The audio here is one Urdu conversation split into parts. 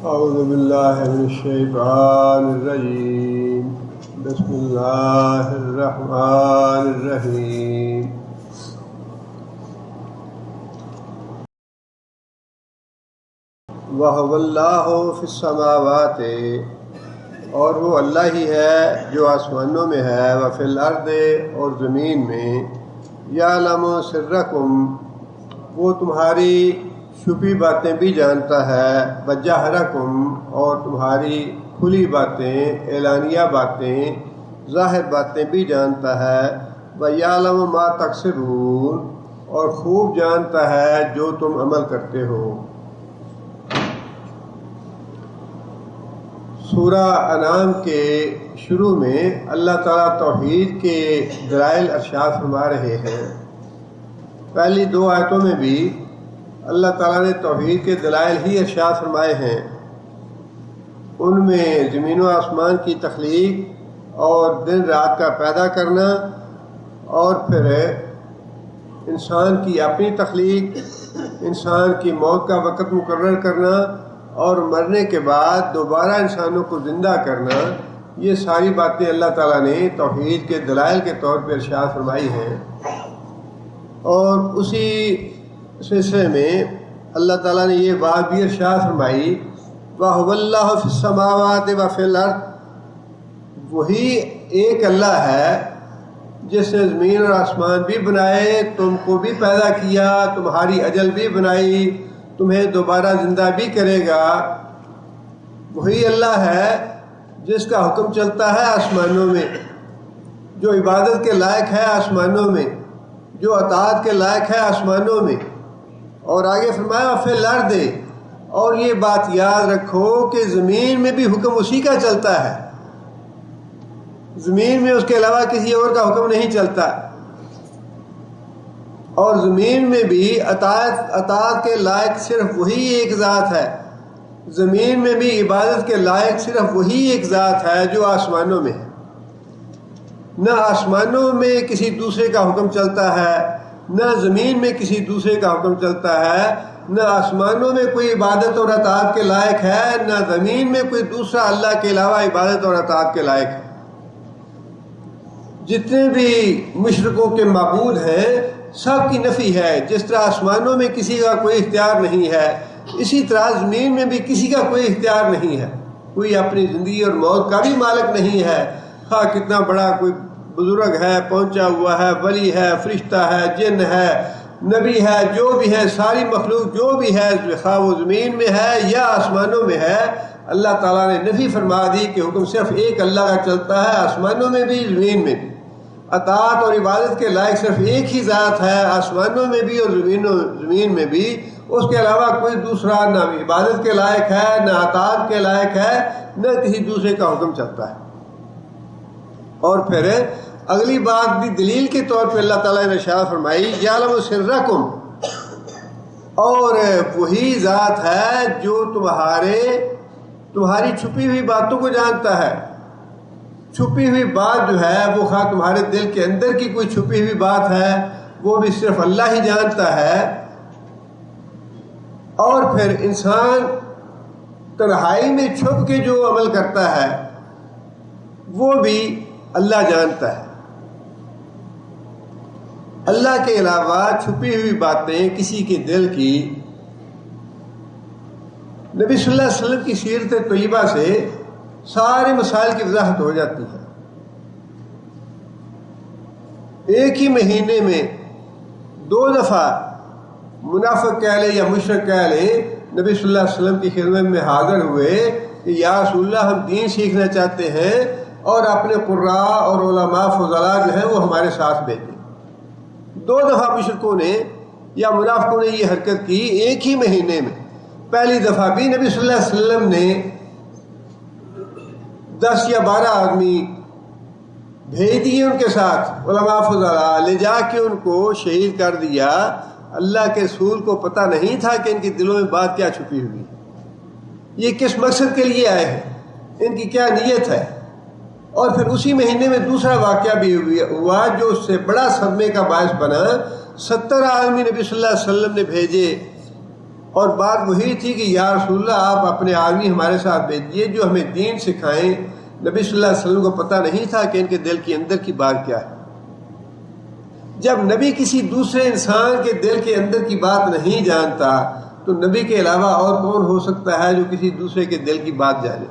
اعوذ باللہ من الشیطان الرجیم بسم اللہ الرحمن الرحیم وَهُوَ اللَّهُ فِي السَّمَاوَاتِ، اور وہ اللہ ہی ہے جو آسمانوں میں ہے، وَفِي الْأَرْضِ، اور زمین میں، يَعْلَمُ سِرَّكُمْ، وہ تمہاری چھپی باتیں بھی جانتا ہے، وَجَهْرَكُمْ، اور تمہاری کھلی باتیں، اعلانیہ باتیں، ظاہر باتیں بھی جانتا ہے، وَيَعْلَمُ مَا تَكْسِبُونَ، اور خوب جانتا ہے جو تم عمل کرتے ہو۔ سورہ انعام کے شروع میں اللہ تعالیٰ توحید کے دلائل ارشاد فرما رہے ہیں۔ پہلی دو آیتوں میں بھی اللہ تعالیٰ نے توحید کے دلائل ہی ارشاد فرمائے ہیں۔ ان میں زمین و آسمان کی تخلیق اور دن رات کا پیدا کرنا، اور پھر انسان کی اپنی تخلیق، انسان کی موت کا وقت مقرر کرنا، اور مرنے کے بعد دوبارہ انسانوں کو زندہ کرنا، یہ ساری باتیں اللہ تعالیٰ نے توحید کے دلائل کے طور پر ارشاد فرمائی ہیں۔ اور اسی سلسلے میں اللہ تعالیٰ نے یہ بات بھی ارشاد فرمائی، وَهُوَ اللَّهُ فِي السَّمَاوَاتِ وَفِي الْأَرْضِ، وہی ایک اللہ ہے جس نے زمین اور آسمان بھی بنائے، تم کو بھی پیدا کیا، تمہاری اجل بھی بنائی، تمہیں دوبارہ زندہ بھی کرے گا۔ وہی اللہ ہے جس کا حکم چلتا ہے آسمانوں میں، جو عبادت کے لائق ہے آسمانوں میں، جو اطاعت کے لائق ہے آسمانوں میں۔ اور آگے فرمایا فی الارض، اور یہ بات یاد رکھو کہ زمین میں بھی حکم اسی کا چلتا ہے، زمین میں اس کے علاوہ کسی اور کا حکم نہیں چلتا، اور زمین میں بھی اطاعت کے لائق صرف وہی ایک ذات ہے، زمین میں بھی عبادت کے لائق صرف وہی ایک ذات ہے جو آسمانوں میں ہے۔ نہ آسمانوں میں کسی دوسرے کا حکم چلتا ہے، نہ زمین میں کسی دوسرے کا حکم چلتا ہے، نہ آسمانوں میں کوئی عبادت اور اطاعت کے لائق ہے، نہ زمین میں کوئی دوسرا اللہ کے علاوہ عبادت اور اطاعت کے لائق ہے۔ جتنے بھی مشرکوں کے معبود ہیں سب کی نفی ہے۔ جس طرح آسمانوں میں کسی کا کوئی اختیار نہیں ہے، اسی طرح زمین میں بھی کسی کا کوئی اختیار نہیں ہے، کوئی اپنی زندگی اور موت کا بھی مالک نہیں ہے، خواہ کتنا بڑا کوئی بزرگ ہے، پہنچا ہوا ہے، ولی ہے، فرشتہ ہے، جن ہے، نبی ہے، جو بھی ہے، ساری مخلوق جو بھی ہے، خواہ وہ زمین میں ہے یا آسمانوں میں ہے، اللہ تعالیٰ نے نفی فرما دی کہ حکم صرف ایک اللہ کا چلتا ہے، آسمانوں میں بھی زمین میں بھی۔ اطاعت اور عبادت کے لائق صرف ایک ہی ذات ہے، آسمانوں میں بھی اور زمین میں بھی، اس کے علاوہ کوئی دوسرا نہ عبادت کے لائق ہے، نہ اطاعت کے لائق ہے، نہ کسی دوسرے کا حکم چلتا ہے۔ اور پھر اگلی بات بھی دلیل کے طور پہ اللہ تعالیٰ نے ارشاد فرمائی، یعلم سرکم، اور وہی ذات ہے جو تمہاری چھپی ہوئی باتوں کو جانتا ہے۔ چھپی ہوئی بات جو ہے وہ خواہ تمہارے دل کے اندر کی کوئی چھپی ہوئی بات ہے، وہ بھی صرف اللہ ہی جانتا ہے۔ اور پھر انسان تنہائی میں چھپ کے جو عمل کرتا ہے وہ بھی اللہ جانتا ہے۔ اللہ کے علاوہ چھپی ہوئی باتیں کسی کے دل کی، نبی صلی اللہ علیہ وسلم کی سیرت طیبہ سے سارے مسائل کی وضاحت ہو جاتی ہے۔ ایک ہی مہینے میں 2 دفعہ منافق کہہ لیں یا مشرک کہہ لیں، نبی صلی اللہ علیہ وسلم کی خدمت میں حاضر ہوئے کہ یا رسول اللہ ہم دین سیکھنا چاہتے ہیں اور اپنے قراء اور علماء فضلاء جو ہیں وہ ہمارے ساتھ بھیجیں۔ 2 دفعہ مشرکوں نے یا منافقوں نے یہ حرکت کی ایک ہی مہینے میں۔ پہلی دفعہ بھی نبی صلی اللہ علیہ وسلم نے 10 یا 12 آدمی بھیج دیے ان کے ساتھ، علماء فضلاء، لے جا کے ان کو شہید کر دیا۔ اللہ کے رسول کو پتہ نہیں تھا کہ ان کے دلوں میں بات کیا چھپی ہوئی ہے، یہ کس مقصد کے لیے آئے ہیں، ان کی کیا نیت ہے۔ اور پھر اسی مہینے میں دوسرا واقعہ بھی ہوا جو اس سے بڑا صدمے کا باعث بنا۔ 70 آدمی نبی صلی اللہ علیہ وسلم نے بھیجے اور بات وہی تھی کہ یا رسول اللہ آپ اپنے آدمی ہمارے ساتھ بھیجیے جو ہمیں دین سکھائیں. نبی صلی اللہ علیہ وسلم کو پتہ نہیں تھا کہ ان کے دل کے اندر کی بات کیا ہے. جب نبی کسی دوسرے انسان کے دل کے اندر کی بات نہیں جانتا تو نبی کے علاوہ اور کون ہو سکتا ہے جو کسی دوسرے کے دل کی بات جانے.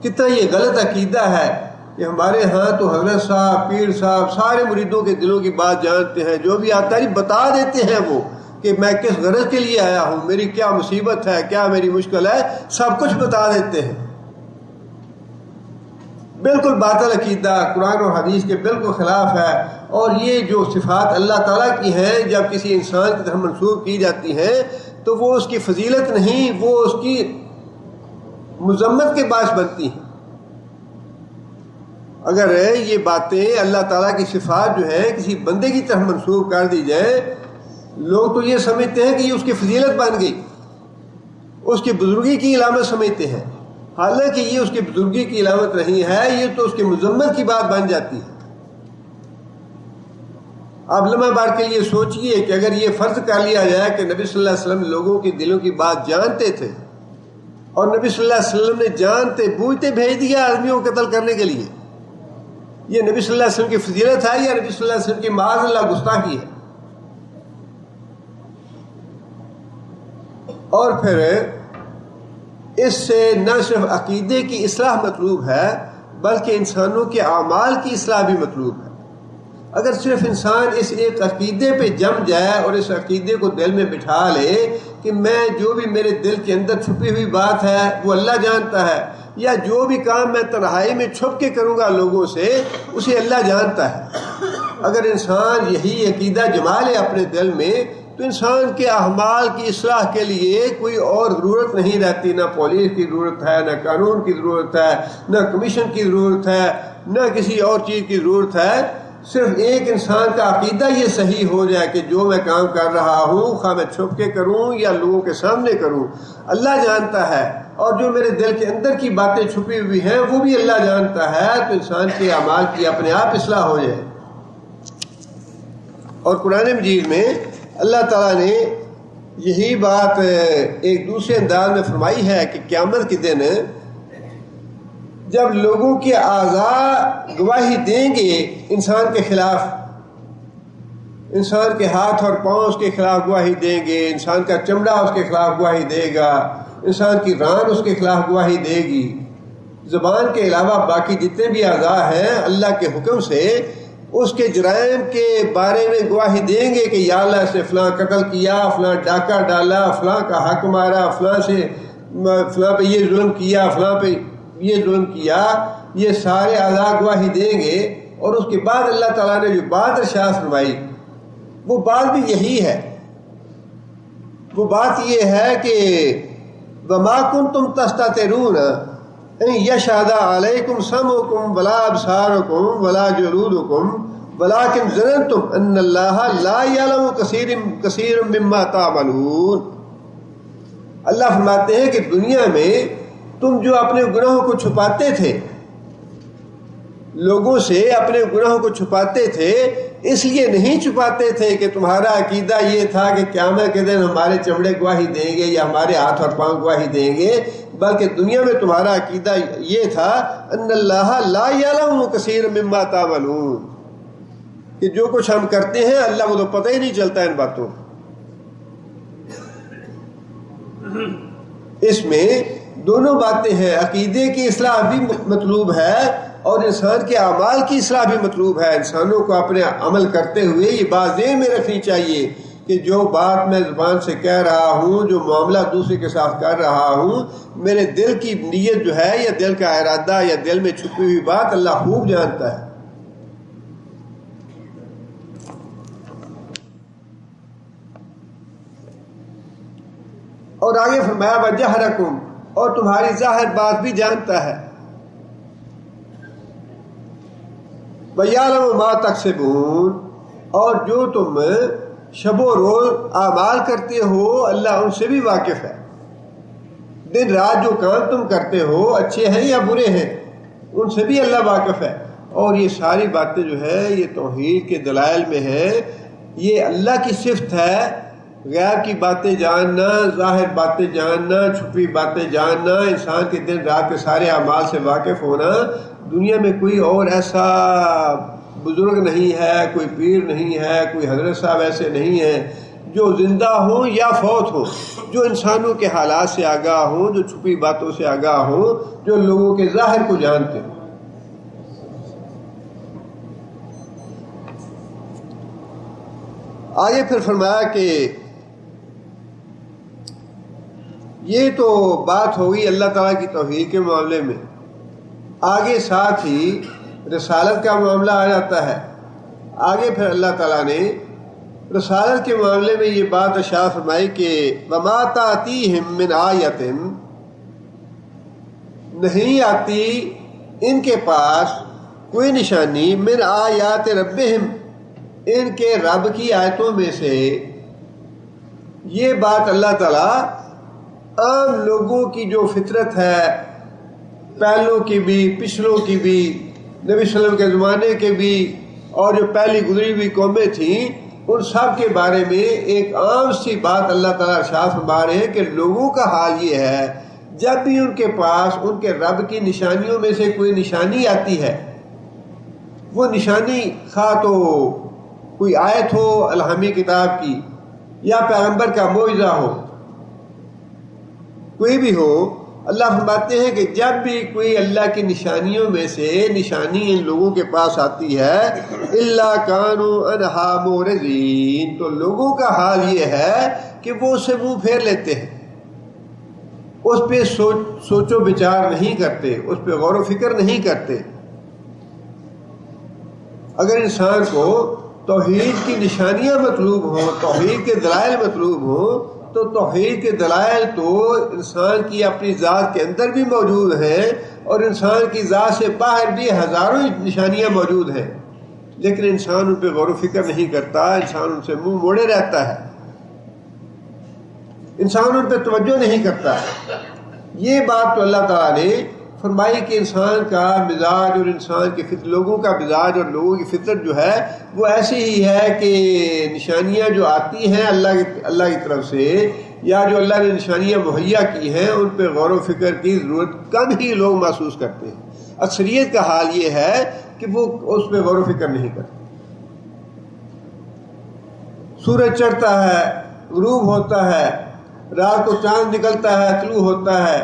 کتنا یہ غلط عقیدہ ہے کہ ہمارے ہاں تو حضرت صاحب، پیر صاحب سارے مریدوں کے دلوں کی بات جانتے ہیں، جو بھی آتا ہے بتا دیتے ہیں وہ کہ میں کس غرض کے لیے آیا ہوں، میری کیا مصیبت ہے، کیا میری مشکل ہے، سب کچھ بتا دیتے ہیں. بالکل باطل عقیدہ، قرآن و حدیث کے بالکل خلاف ہے. اور یہ جو صفات اللہ تعالیٰ کی ہیں جب کسی انسان کی طرف منسوب کی جاتی ہیں تو وہ اس کی فضیلت نہیں، وہ اس کی مذمت کے باعث بنتی ہیں. اگر یہ باتیں اللہ تعالیٰ کی صفات جو ہیں کسی بندے کی طرف منسوب کر دی جائیں، لوگ تو یہ سمجھتے ہیں کہ یہ اس کی فضیلت بن گئی، اس کی بزرگی کی علامت سمجھتے ہیں، حالانکہ یہ اس کی بزرگی کی علامت نہیں ہے، یہ تو اس کی مذمت کی بات بن جاتی ہے. آپ لمحہ بار کے لیے سوچئے کہ اگر یہ فرض کر لیا جائے کہ نبی صلی اللہ علیہ وسلم لوگوں کے دلوں کی بات جانتے تھے اور نبی صلی اللہ علیہ وسلم نے جانتے بوجھتے بھیج دیا آدمیوں کو قتل کرنے کے لیے، یہ نبی صلی اللہ علیہ وسلم کی فضیلت ہے یا نبی صلی اللہ علیہ وسلم کی معاذ اللہ گستاخی ہے؟ اور پھر اس سے نہ صرف عقیدے کی اصلاح مطلوب ہے بلکہ انسانوں کے اعمال کی اصلاح بھی مطلوب ہے. اگر صرف انسان اس ایک عقیدے پہ جم جائے اور اس عقیدے کو دل میں بٹھا لے کہ میں جو بھی میرے دل کے اندر چھپی ہوئی بات ہے وہ اللہ جانتا ہے، یا جو بھی کام میں تنہائی میں چھپ کے کروں گا لوگوں سے اسے اللہ جانتا ہے، اگر انسان یہی عقیدہ جما لے اپنے دل میں تو انسان کے اعمال کی اصلاح کے لیے کوئی اور ضرورت نہیں رہتی. نہ پولیس کی ضرورت ہے، نہ قانون کی ضرورت ہے، نہ کمیشن کی ضرورت ہے، نہ کسی اور چیز کی ضرورت ہے. صرف ایک انسان کا عقیدہ یہ صحیح ہو جائے کہ جو میں کام کر رہا ہوں خواہ میں چھپ کے کروں یا لوگوں کے سامنے کروں اللہ جانتا ہے، اور جو میرے دل کے اندر کی باتیں چھپی ہوئی ہیں وہ بھی اللہ جانتا ہے، تو انسان کے اعمال کی اپنے آپ اصلاح ہو جائے. اور قرآن مجید میں اللہ تعالیٰ نے یہی بات ایک دوسرے انداز میں فرمائی ہے کہ قیامت کے دن جب لوگوں کے اعضاء گواہی دیں گے انسان کے خلاف، انسان کے ہاتھ اور پاؤں اس کے خلاف گواہی دیں گے، انسان کا چمڑا اس کے خلاف گواہی دے گا، انسان کی ران اس کے خلاف گواہی دے گی. زبان کے علاوہ باقی جتنے بھی اعضاء ہیں اللہ کے حکم سے اس کے جرائم کے بارے میں گواہی دیں گے کہ یا اللہ سے فلاں قتل کیا، فلاں ڈاکہ ڈالا، فلاں کا حق مارا، فلاں پہ یہ ظلم کیا، فلاں پہ یہ ظلم کیا. یہ سارے اعضاء گواہی دیں گے. اور اس کے بعد اللہ تعالیٰ نے جو بات ارشاد فرمائی وہ بات بھی یہی ہے، وہ بات یہ ہے کہ وَمَا كُنْتُمْ تَسْتَتِرُونَ أَن يَشْهَدَ عَلَيْكُمْ سَمْعُكُمْ وَلَا أَبْصَارُكُمْ وَلَا جُلُودُكُمْ وَلَكِنْ ظَنَنْتُمْ أَنَّ اللَّهَ لَا يَعْلَمُ كَثِيرًا مِّمَّا تَعْمَلُونَ. اللہ فرماتے ہیں کہ دنیا میں تم جو اپنے گناہوں کو چھپاتے تھے، لوگوں سے اپنے گناہوں کو چھپاتے تھے، اس لیے نہیں چھپاتے تھے کہ تمہارا عقیدہ یہ تھا کہ قیامت کے دن ہمارے چمڑے گواہی دیں گے یا ہمارے ہاتھ اور پاؤں گواہی دیں گے، بلکہ دنیا میں تمہارا عقیدہ یہ تھا ان اللہ لا یعلم کثیر مما تعملون، کہ جو کچھ ہم کرتے ہیں اللہ کو تو پتہ ہی نہیں چلتا ان باتوں. اس میں دونوں باتیں ہیں، عقیدے کی اصلاح بھی مطلوب ہے اور انسان کے اعمال کی اصلاح بھی مطلوب ہے. انسانوں کو اپنے عمل کرتے ہوئے یہ بات ذہن میں رکھنی چاہیے کہ جو بات میں زبان سے کہہ رہا ہوں، جو معاملہ دوسرے کے ساتھ کر رہا ہوں، میرے دل کی نیت جو ہے یا دل کا ارادہ یا دل میں چھپی ہوئی بات اللہ خوب جانتا ہے. اور آگے فرمایا وَجَهْرَكُمْ، اور تمہاری ظاہر بات بھی جانتا ہے. وَيَعْلَمُ مَا تَكْسِبُونَ، اور جو تم شب و روز اعمال کرتے ہو اللہ ان سے بھی واقف ہے. دن رات جو کام تم کرتے ہو اچھے ہیں یا برے ہیں ان سے بھی اللہ واقف ہے. اور یہ ساری باتیں جو ہے یہ توحید کے دلائل میں ہیں، یہ اللہ کی صفت ہے. غیب کی باتیں جاننا، ظاہر باتیں جاننا، چھپی باتیں جاننا، انسان کے دن رات کے سارے اعمال سے واقف ہونا، دنیا میں کوئی اور ایسا بزرگ نہیں ہے، کوئی پیر نہیں ہے، کوئی حضرت صاحب ایسے نہیں ہیں جو زندہ ہوں یا فوت ہوں، جو انسانوں کے حالات سے آگاہ ہوں، جو چھپی باتوں سے آگاہ ہوں، جو لوگوں کے ظاہر کو جانتے ہیں۔ آگے پھر فرمایا کہ یہ تو بات ہوگی اللہ تعالیٰ کی توحید کے معاملے میں، آگے ساتھ ہی رسالت کا معاملہ آ جاتا ہے۔ آگے پھر اللہ تعالیٰ نے رسالت کے معاملے میں یہ بات ارشاد فرمائی کہ وَمَا تَأْتِيهِم مِّنْ آیَةٍ، نہیں آتی ان کے پاس کوئی نشانی، من آیات ربہم، ان کے رب کی آیتوں میں سے۔ یہ بات اللہ تعالیٰ عام لوگوں کی جو فطرت ہے، پہلوں کی بھی پچھلوں کی بھی، نبی صلی اللہ علیہ وسلم کے زمانے کے بھی، اور جو پہلی گزری ہوئی قومیں تھیں، ان سب کے بارے میں ایک عام سی بات اللہ تعالیٰ ارشاد فرما رہے ہیں کہ لوگوں کا حال یہ ہے جب بھی ان کے پاس ان کے رب کی نشانیوں میں سے کوئی نشانی آتی ہے، وہ نشانی خواہ تو کوئی آیت ہو الہامی کتاب کی، یا پیغمبر کا معجزہ ہو، کوئی بھی ہو، اللہ فرماتے ہیں کہ جب بھی کوئی اللہ کی نشانیوں میں سے نشانی ان لوگوں کے پاس آتی ہے، الا کانوا عنہا معرضین، تو لوگوں کا حال یہ ہے کہ وہ اسے منہ پھیر لیتے ہیں، اس پہ سوچ و بچار نہیں کرتے، اس پہ غور و فکر نہیں کرتے۔ اگر انسان کو توحید کی نشانیاں مطلوب ہوں، توحید کے دلائل مطلوب ہوں، تو توحید کے دلائل تو انسان کی اپنی ذات کے اندر بھی موجود ہیں، اور انسان کی ذات سے باہر بھی ہزاروں نشانیاں موجود ہیں، لیکن انسان ان پہ غور و فکر نہیں کرتا، انسان ان سے منہ موڑے رہتا ہے، انسان ان پہ توجہ نہیں کرتا۔ یہ بات تو اللہ تعالیٰ نے فرمائی کہ انسان کا مزاج اور انسان کے لوگوں کا مزاج اور لوگوں کی فطرت جو ہے وہ ایسی ہی ہے کہ نشانیاں جو آتی ہیں اللہ کی طرف سے، یا جو اللہ نے نشانیاں مہیا کی ہیں، ان پہ غور و فکر کی ضرورت کم ہی لوگ محسوس کرتے ہیں۔ اکثریت کا حال یہ ہے کہ وہ اس پہ غور و فکر نہیں کرتے۔ سورج چڑھتا ہے، غروب ہوتا ہے، رات کو چاند نکلتا ہے، طلوع ہوتا ہے،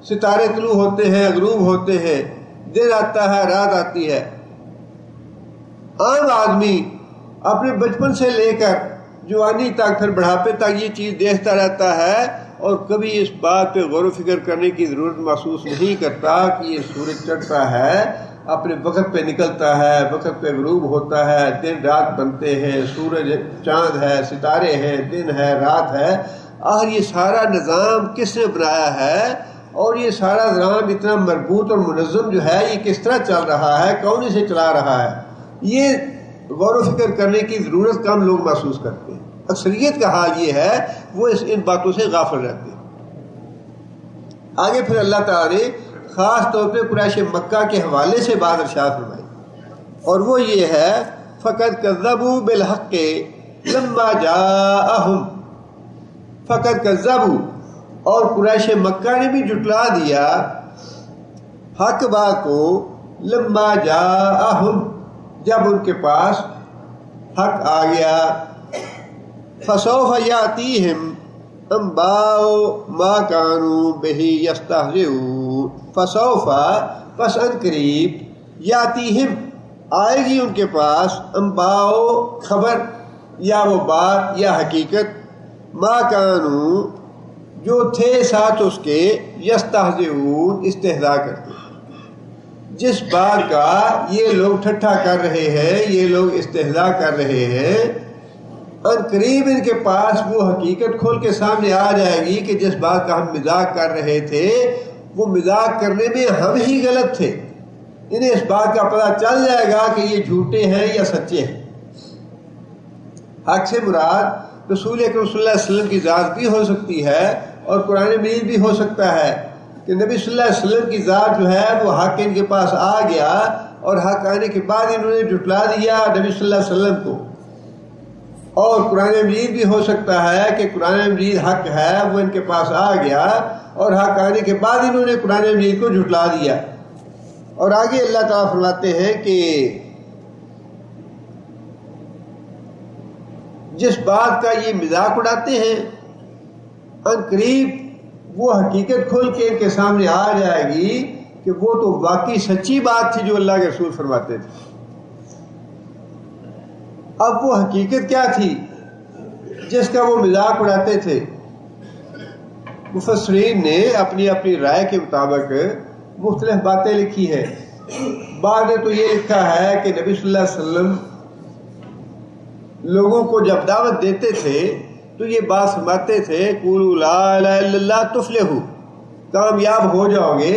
ستارے طلوع ہوتے ہیں، غروب ہوتے ہیں، دن آتا ہے، رات آتی ہے۔ عام آدمی اپنے بچپن سے لے کر جوانی تک، پھر بڑھاپے تک یہ چیز دیکھتا رہتا ہے، اور کبھی اس بات پہ غور و فکر کرنے کی ضرورت محسوس نہیں کرتا کہ یہ سورج چڑھتا ہے، اپنے وقت پہ نکلتا ہے، وقت پہ غروب ہوتا ہے، دن رات بنتے ہیں، سورج چاند ہے، ستارے ہیں، دن ہے، رات ہے۔ اور یہ سارا نظام کس نے بنایا ہے، اور یہ سارا نظام اتنا مربوط اور منظم جو ہے یہ کس طرح چل رہا ہے، کون اسے چلا رہا ہے، یہ غور و فکر کرنے کی ضرورت کم لوگ محسوس کرتے ہیں۔ اکثریت کا حال یہ ہے وہ ان باتوں سے غافل رہتے ہیں۔ آگے پھر اللہ تعالیٰ نے خاص طور پہ قریش مکہ کے حوالے سے بات ارشاد فرمائی، اور وہ یہ ہے فقط کذبوا بالحق لما جاءہم، فقط کذبوا، اور قریش مکہ نے بھی جھٹلا دیا حق بات کو، لما جاءہم، جب ان کے پاس حق آ گیا، فسوف یاتیہم انباء ما کانوا بہ یستہزئون، فسوف، پس ان قریب، یاتیہم، آئے گی ان کے پاس، انباء، خبر یا وہ بات یا حقیقت، ما کانوا، جو تھے ساتھ اس کے، یستہزئون، استہزاء کرتے، جس بات کا یہ لوگ ٹھٹھا کر رہے ہیں، یہ لوگ استہزاء کر رہے ہیں، ان قریب ان کے پاس وہ حقیقت کھول کے سامنے آ جائے گی کہ جس بات کا ہم مذاق کر رہے تھے، وہ مذاق کرنے میں ہم ہی غلط تھے، انہیں اس بات کا پتہ چل جائے گا کہ یہ جھوٹے ہیں یا سچے ہیں۔ حق سے مراد رسول اکرم صلی اللہ علیہ وسلم کی ذات بھی ہو سکتی ہے، اور قرآن مجید بھی ہو سکتا ہے کہ نبی صلی اللہ علیہ وسلم کی ذات جو ہے وہ حق ان کے پاس آ گیا، اور حق آنے کے بعد انہوں نے جھٹلا دیا نبی صلی اللہ علیہ وسلم کو، اور قرآن مجید بھی ہو سکتا ہے کہ قرآن مجید حق ہے، وہ ان کے پاس آ گیا اور حق آنے کے بعد انہوں نے قرآن مجید کو جھٹلا دیا۔ اور آگے اللہ تعالیٰ فرماتے ہیں کہ جس بات کا یہ مذاق اڑاتے ہیں ان قریب وہ حقیقت کھل کے ان کے سامنے آ جائے گی کہ وہ تو واقعی سچی بات تھی جو اللہ کے رسول فرماتے تھے۔ اب وہ حقیقت کیا تھی جس کا وہ مذاق اڑاتے تھے؟ مفسرین نے اپنی اپنی رائے کے مطابق مختلف باتیں لکھی ہیں۔ بعد نے تو یہ لکھا ہے کہ نبی صلی اللہ علیہ وسلم لوگوں کو جب دعوت دیتے تھے تو یہ بات فرماتے تھے قولوا لا الہ الا اللہ تفلحوا، کامیاب ہو جاؤ گے،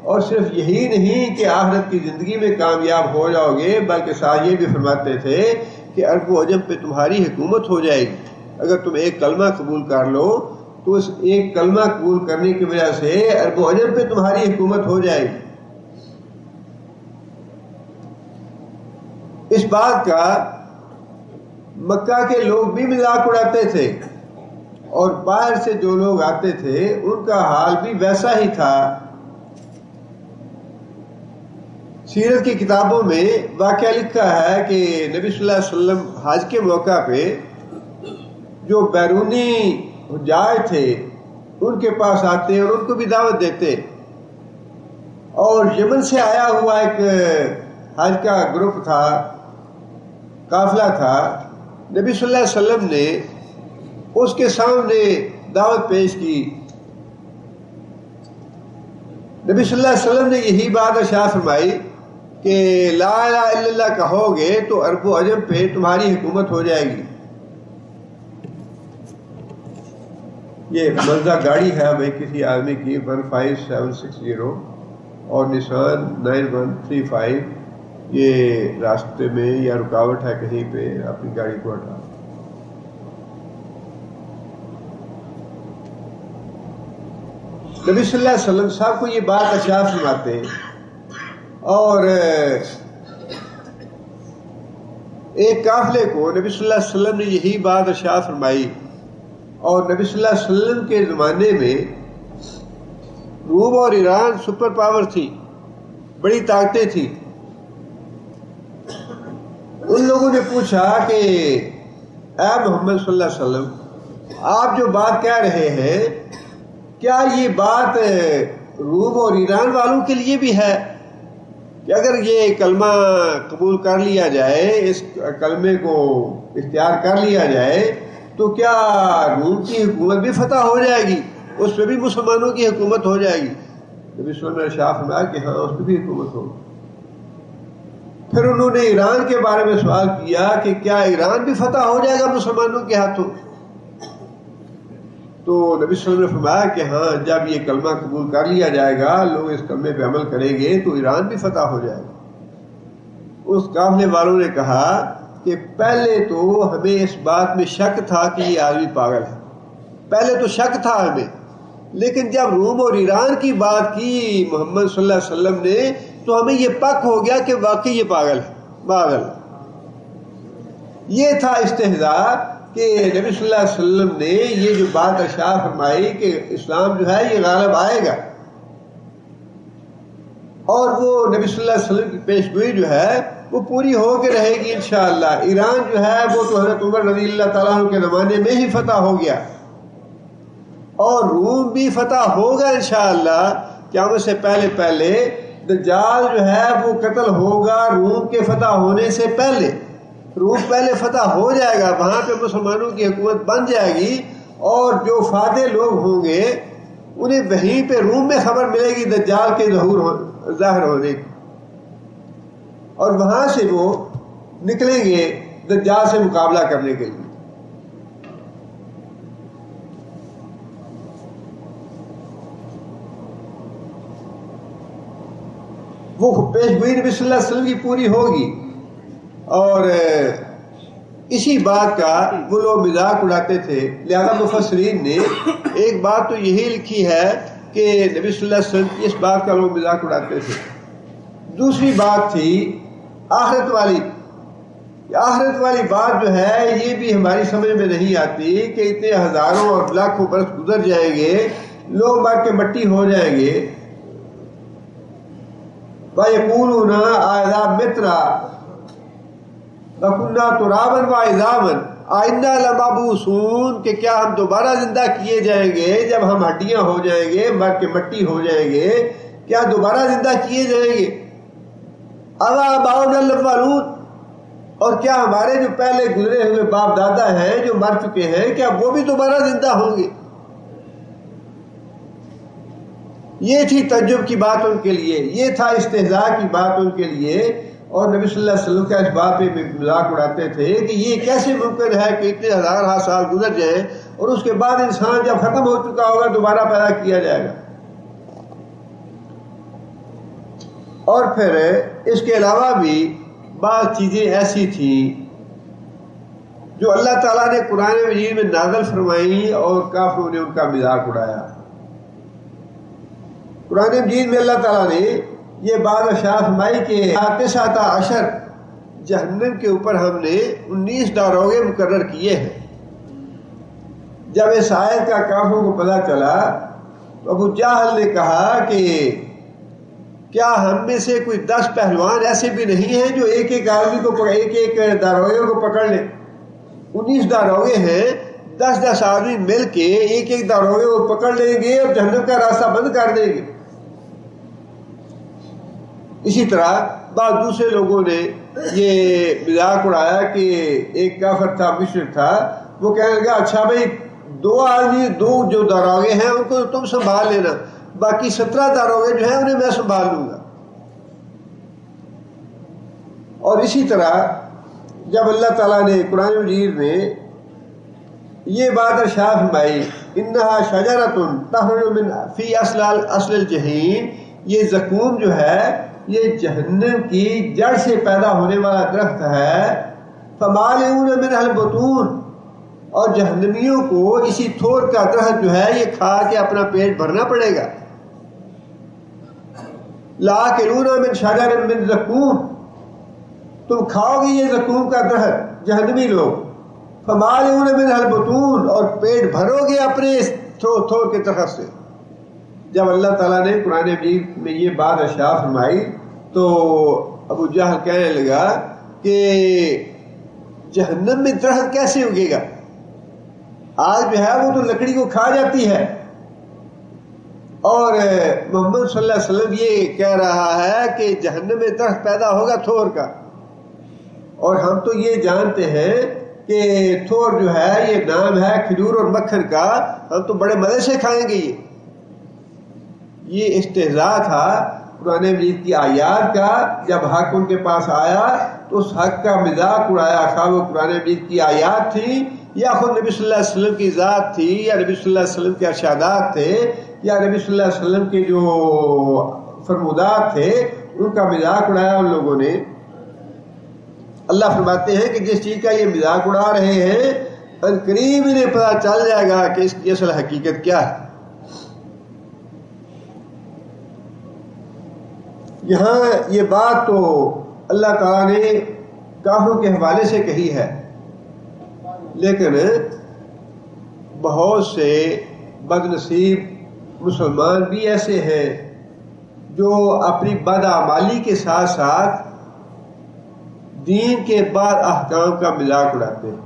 اور صرف یہی نہیں کہ آخرت کی زندگی میں کامیاب ہو جاؤ گے بلکہ ساتھ یہ بھی فرماتے تھے کہ عرب و عجم پہ تمہاری حکومت ہو جائے گی۔ اگر تم ایک کلمہ قبول کر لو تو اس ایک کلمہ قبول کرنے کی وجہ سے عرب و عجم پہ تمہاری حکومت ہو جائے گی۔ اس بات کا مکہ کے لوگ بھی مذاق اڑاتے تھے اور باہر سے جو لوگ آتے تھے ان کا حال بھی ویسا ہی تھا۔ سیرت کی کتابوں میں واقعہ لکھا ہے کہ نبی صلی اللہ علیہ وسلم حج کے موقع پہ جو بیرونی حجاج تھے ان کے پاس آتے اور ان کو بھی دعوت دیتے، اور یمن سے آیا ہوا ایک حج کا گروپ تھا، قافلہ تھا، نبی صلی اللہ علیہ وسلم نے اس کے سامنے دعوت پیش کی۔ نبی صلی اللہ علیہ وسلم نے یہی بات ارشاد فرمائی کہ لا الہ الا اللہ کہو گے تو عرب و عجم پہ تمہاری حکومت ہو جائے گی۔ یہ مزدہ گاڑی ہے بھائی کسی آدمی کی 15760 اور نسان 9135، یہ راستے میں یا رکاوٹ ہے کہیں پہ، اپنی گاڑی کو ہٹا۔ نبی صلی اللہ علیہ وسلم صاحب کو یہ بات ارشاد فرماتے ہیں، اور ایک قافلے کو نبی صلی اللہ علیہ وسلم نے یہی بات ارشاد فرمائی، اور نبی صلی اللہ علیہ وسلم کے زمانے میں روم اور ایران سپر پاور تھی، بڑی طاقتیں تھیں۔ ان لوگوں نے پوچھا کہ اے محمد صلی اللہ علیہ وسلم، آپ جو بات کہہ رہے ہیں کیا یہ بات روم اور ایران والوں کے لیے بھی ہے کہ اگر یہ کلمہ قبول کر لیا جائے، اس کلمے کو اختیار کر لیا جائے تو کیا روم کی حکومت بھی فتح ہو جائے گی، اس پہ بھی مسلمانوں کی حکومت ہو جائے گی؟ نبی صلی اللہ علیہ وسلم نے ارشاد فرمایا کہ ہاں اس پہ بھی حکومت ہوگی۔ پھر انہوں نے ایران کے بارے میں سوال کیا کہ کیا ایران بھی فتح ہو جائے گا مسلمانوں کے ہاتھوں؟ تو نبی صلی اللہ علیہ وسلم نے فرمایا کہ ہاں جب یہ کلمہ قبول کر لیا جائے گا، لوگ اس کلمے پہ عمل کریں گے تو ایران بھی فتح ہو جائے گا۔ اس قافلے والوں نے کہا کہ پہلے تو ہمیں اس بات میں شک تھا کہ یہ آدمی پاگل ہے، پہلے تو شک تھا ہمیں، لیکن جب روم اور ایران کی بات کی محمد صلی اللہ علیہ وسلم نے تو ہمیں یہ پک ہو گیا کہ واقعی یہ پاگل ہے، پاگل۔ یہ تھا استہزاء کہ نبی صلی اللہ علیہ وسلم نے یہ جو بات ارشاد فرمائی کہ اسلام جو ہے یہ غالب آئے گا، اور وہ نبی صلی اللہ علیہ وسلم کی پیشگوئی جو ہے وہ پوری ہو کے رہے گی انشاءاللہ۔ ایران جو ہے وہ تو حضرت عمر رضی اللہ تعالیٰ عنہ کے زمانے میں ہی فتح ہو گیا، اور روم بھی فتح ہوگا انشاءاللہ۔ قیامت سے پہلے پہلے دجال جو ہے وہ قتل ہوگا روم کے فتح ہونے سے پہلے، روم پہلے فتح ہو جائے گا، وہاں پہ مسلمانوں کی حکومت بن جائے گی، اور جو فاتح لوگ ہوں گے انہیں وہیں پہ روم میں خبر ملے گی دجال کے ظاہر ہونے کی، اور وہاں سے وہ نکلیں گے دجال سے مقابلہ کرنے کے لیے۔ وہ پیشگوئی نبی صلی اللہ علیہ وسلم کی پوری ہوگی، اور اسی بات کا وہ لوگ مذاق اڑاتے تھے۔ لہذا مفسرین نے ایک بات تو یہی لکھی ہے کہ نبی صلی اللہ علیہ وسلم کی اس بات کا لوگ مذاق اڑاتے تھے۔ دوسری بات تھی آخرت والی، کہ آخرت والی بات جو ہے یہ بھی ہماری سمجھ میں نہیں آتی کہ اتنے ہزاروں اور لاکھوں برس گزر جائیں گے، لوگ مر کے مٹی ہو جائیں گے. وَيَقُولُونَ أَإِذَا مِتْنَا وَكُنَّا تُرَابًا وَعِظَامًا أَإِنَّا لَمَبْعُوثُونَ، کہ کیا ہم دوبارہ زندہ کیے جائیں گے جب ہم ہڈیاں ہو جائیں گے، مر کے مٹی ہو جائیں گے؟ کیا دوبارہ زندہ کیے جائیں گے؟ أَوَآبَاؤُنَا الْأَوَّلُونَ، اور کیا ہمارے جو پہلے گزرے ہوئے باپ دادا ہیں جو مر چکے ہیں، کیا وہ بھی دوبارہ زندہ ہوں گے؟ یہ تھی تعجب کی بات ان کے لیے، یہ تھا استہزاء کی بات ان کے لیے. اور نبی صلی اللہ علیہ وسلم کا اس بات پہ مذاق اڑاتے تھے کہ یہ کیسے ممکن ہے کہ اتنے ہزار سال گزر جائیں اور اس کے بعد انسان جب ختم ہو چکا ہوگا دوبارہ پیدا کیا جائے گا. اور پھر اس کے علاوہ بھی بعض چیزیں ایسی تھیں جو اللہ تعالیٰ نے قرآن مجید میں نازل فرمائی اور کافروں نے ان کا مذاق اڑایا. قرآن مجید میں اللہ تعالیٰ نے یہ بات ارشاد فرمائی کہ 19 جہنم کے اوپر ہم نے 19 داروغے مقرر کیے ہیں. جب اس آیت کا کافروں کو پتہ چلا تو ابو جہل نے کہا کہ کیا ہم میں سے کوئی 10 پہلوان ایسے بھی نہیں ہیں جو ایک ایک آدمی کو ایک داروغے کو پکڑ لیں؟ 19 داروغے ہیں، 10 آدمی مل کے ایک داروغے کو پکڑ لیں گے اور جہنم کا راستہ بند کر دیں گے. اسی طرح بعض دوسرے لوگوں نے یہ مذاق اڑایا کہ ایک کافر تھا، مشرک تھا، وہ کہنے لگا اچھا بھائی 2 آدمی 2 جو داروغے ہیں ان کو تم سنبھال لینا، باقی 17 داروغے جو ہیں انہیں میں سنبھال لوں گا. اور اسی طرح جب اللہ تعالیٰ نے قرآن مجید میں یہ بات ارشاد فرمائی انہا شجرۃ تخرج من فی اصل الجحیم، یہ زقوم جو ہے یہ جہنم کی جڑ سے پیدا ہونے والا درخت ہے. فمالئون منھا البطون، اور جہنمیوں کو اسی تھور کا درخت جو ہے یہ کھا کے اپنا پیٹ بھرنا پڑے گا. لاکلون من شجر من زقوم، تم کھاؤ گے یہ زقوم کا درخت جہنمی لوگ. فمالئون منھا البطون، اور پیٹ بھرو گے اپنے اس تھور کے درخت سے. جب اللہ تعالیٰ نے قرآن مجید میں یہ بات ارشاد فرمائی تو ابو جہل کہنے لگا کہ جہنم میں درخت کیسے اگے گا؟ آج جو ہے وہ تو لکڑی کو کھا جاتی ہے، اور محمد صلی اللہ علیہ وسلم یہ کہہ رہا ہے کہ جہنم میں درخت پیدا ہوگا تھور کا. اور ہم تو یہ جانتے ہیں کہ تھور جو ہے یہ نام ہے کھجور اور مکھن کا، ہم تو بڑے مزے سے کھائیں گے. یہ استہزاء تھا قرآن مجید کی آیات کا. جب حق ان کے پاس آیا تو اس حق کا مذاق اڑایا، خواہ وہ قرآن مجید کی آیات تھی یا خود نبی صلی اللہ علیہ وسلم کی ذات تھی یا نبی صلی اللہ علیہ وسلم کے ارشادات تھے یا نبی صلی اللہ علیہ وسلم کے جو فرمودات تھے، ان کا مذاق اڑایا ان لوگوں نے. اللہ فرماتے ہیں کہ جس چیز کا یہ مذاق اڑا رہے ہیں ان قریب انہیں پتہ چل جائے گا کہ اس کی اصل حقیقت کیا ہے. یہاں یہ بات تو اللہ تعالیٰ نے کافروں کے حوالے سے کہی ہے، لیکن بہت سے بد نصیب مسلمان بھی ایسے ہیں جو اپنی بدعمالی کے ساتھ ساتھ دین کے بعد احکام کا مذاق اڑاتے ہیں.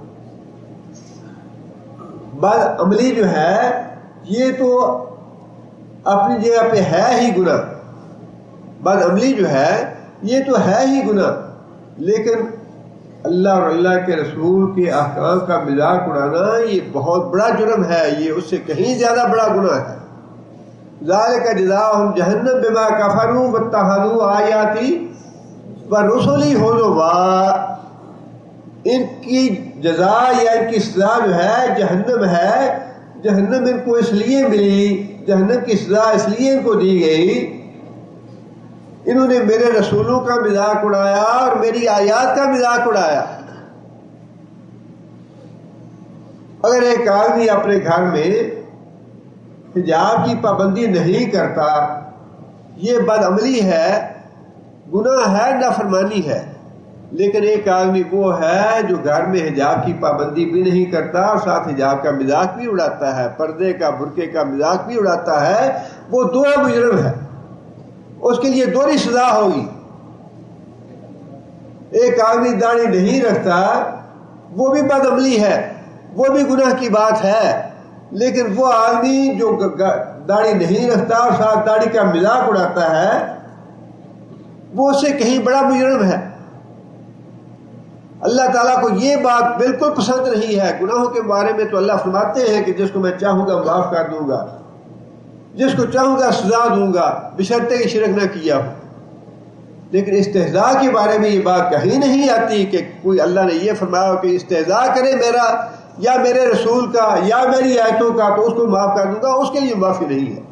بد عملی جو ہے یہ تو اپنی جگہ پہ ہے ہی گناہ، بد عملی جو ہے یہ تو ہے ہی گناہ، لیکن اللہ اور اللہ کے رسول کے احکام کا مذاق اڑانا یہ بہت بڑا جرم ہے، یہ اس سے کہیں زیادہ بڑا گناہ ہے. ذالک جزاؤہم جہنم بما کفروا واتخذوا آیاتی ورسلی ہزوا، ان کی جزا یا ان کی سزا جو ہے جہنم ہے. جہنم ان کو اس لیے ملی، جہنم کی سزا اس لیے ان کو دی گئی، انہوں نے میرے رسولوں کا مذاق اڑایا اور میری آیات کا مذاق اڑایا. اگر ایک آدمی اپنے گھر میں حجاب کی پابندی نہیں کرتا، یہ بد عملی ہے، گناہ ہے، نافرمانی ہے، لیکن ایک آدمی وہ ہے جو گھر میں حجاب کی پابندی بھی نہیں کرتا اور ساتھ حجاب کا مذاق بھی اڑاتا ہے، پردے کا برقعے کا مذاق بھی اڑاتا ہے، وہ دوہرا مجرم ہے، اس کے لیے دوہری سزا ہوگی۔ ایک آدمی داڑھی نہیں رکھتا، وہ بھی بدعملی ہے، وہ بھی گناہ کی بات ہے، لیکن وہ آدمی جو داڑھی نہیں رکھتا اور ساتھ داڑھی کا مذاق اڑاتا ہے وہ اس سے کہیں بڑا مجرم ہے۔ اللہ تعالیٰ کو یہ بات بالکل پسند نہیں ہے۔ گناہوں کے بارے میں تو اللہ فرماتے ہیں کہ جس کو میں چاہوں گا معاف کر دوں گا، جس کو چاہوں گا سزا دوں گا، بشرطے کہ شرک نہ کیا ہو۔ لیکن استہزاء کے بارے میں یہ بات کہیں نہیں آتی کہ کوئی اللہ نے یہ فرمایا ہو کہ استہزاء کرے میرا یا میرے رسول کا یا میری آیتوں کا تو اس کو معاف کر دوں گا، اس کے لیے معافی نہیں ہے۔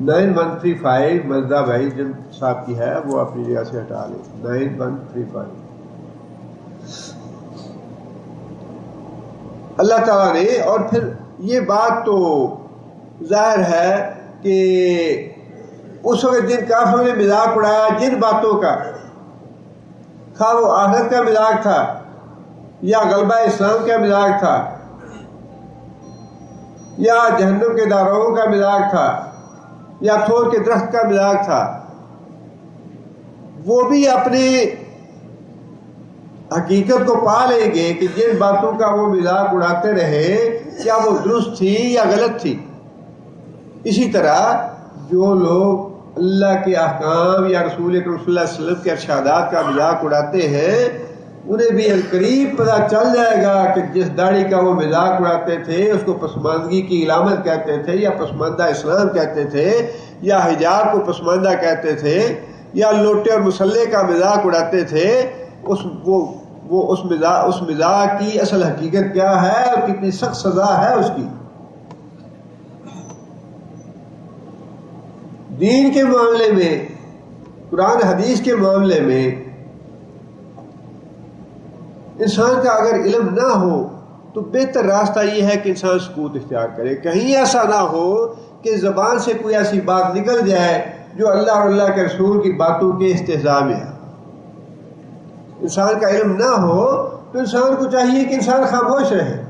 9135 مزدہ بھائی جن صاحب کی ہے وہ اپنی جگہ سے ہٹا لیں۔ 9135 اللہ تعالیٰ نے، اور پھر یہ بات تو ظاہر ہے کہ اس وقت جن کافروں نے مذاق اڑایا جن باتوں کا، خواہ وہ آخرت کا مذاق تھا یا غلبہ اسلام کا مذاق تھا یا جہنم کے داروغوں کا مذاق تھا یا تھور کے درخت کا مذاق تھا، وہ بھی اپنے حقیقت کو پا لیں گے کہ جن باتوں کا وہ مذاق اڑاتے رہے کیا وہ درست تھی یا غلط تھی۔ اسی طرح جو لوگ اللہ کے احکام یا رسول اکرم صلی اللہ علیہ وسلم کے ارشادات کا مذاق اڑاتے ہیں انہیں بھی القریب پتہ چل جائے گا کہ جس داڑھی کا وہ مذاق اڑاتے تھے اس کو پسماندگی کی علامت کہتے تھے یا پسماندہ اسلام کہتے تھے یا حجاب کو پسماندہ کہتے تھے یا لوٹے اور مسلح کا مذاق اڑاتے تھے، اس مذاق کی اصل حقیقت کیا ہے اور کتنی سخت سزا ہے اس کی۔ دین کے معاملے میں، قرآن حدیث کے معاملے میں انسان کا اگر علم نہ ہو تو بہتر راستہ یہ ہے کہ انسان سکوت اختیار کرے۔ کہیں ایسا نہ ہو کہ زبان سے کوئی ایسی بات نکل جائے جو اللہ اور اللہ کے رسول کی باتوں کے استہزاء میں ہے۔ انسان کا علم نہ ہو تو انسان کو چاہیے کہ انسان خاموش رہے،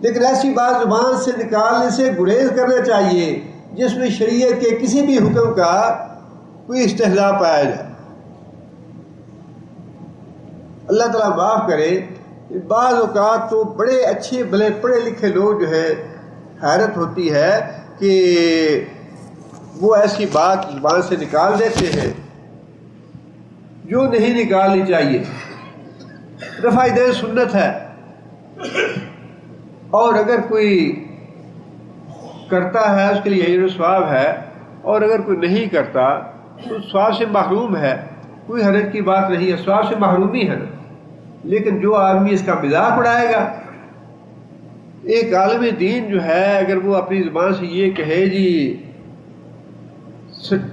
لیکن ایسی بات زبان سے نکالنے سے گریز کرنا چاہیے جس میں شریعت کے کسی بھی حکم کا کوئی استہزاء پایا جائے۔ اللہ تعالیٰ معاف کرے، بعض اوقات تو بڑے اچھے بھلے پڑھے لکھے لوگ جو ہے حیرت ہوتی ہے کہ وہ ایسی بات زبان سے نکال دیتے ہیں جو نہیں نکالنی چاہیے۔ رفع دین سنت ہے، اور اگر کوئی کرتا ہے اس کے لیے اجر و ثواب ہے، اور اگر کوئی نہیں کرتا تو ثواب سے محروم ہے۔ کوئی حرج کی بات نہیں ہے، ثواب سے محرومی ہے نا۔ لیکن جو آدمی اس کا مذاق اڑائے گا، ایک عالم دین جو ہے اگر وہ اپنی زبان سے یہ کہے جی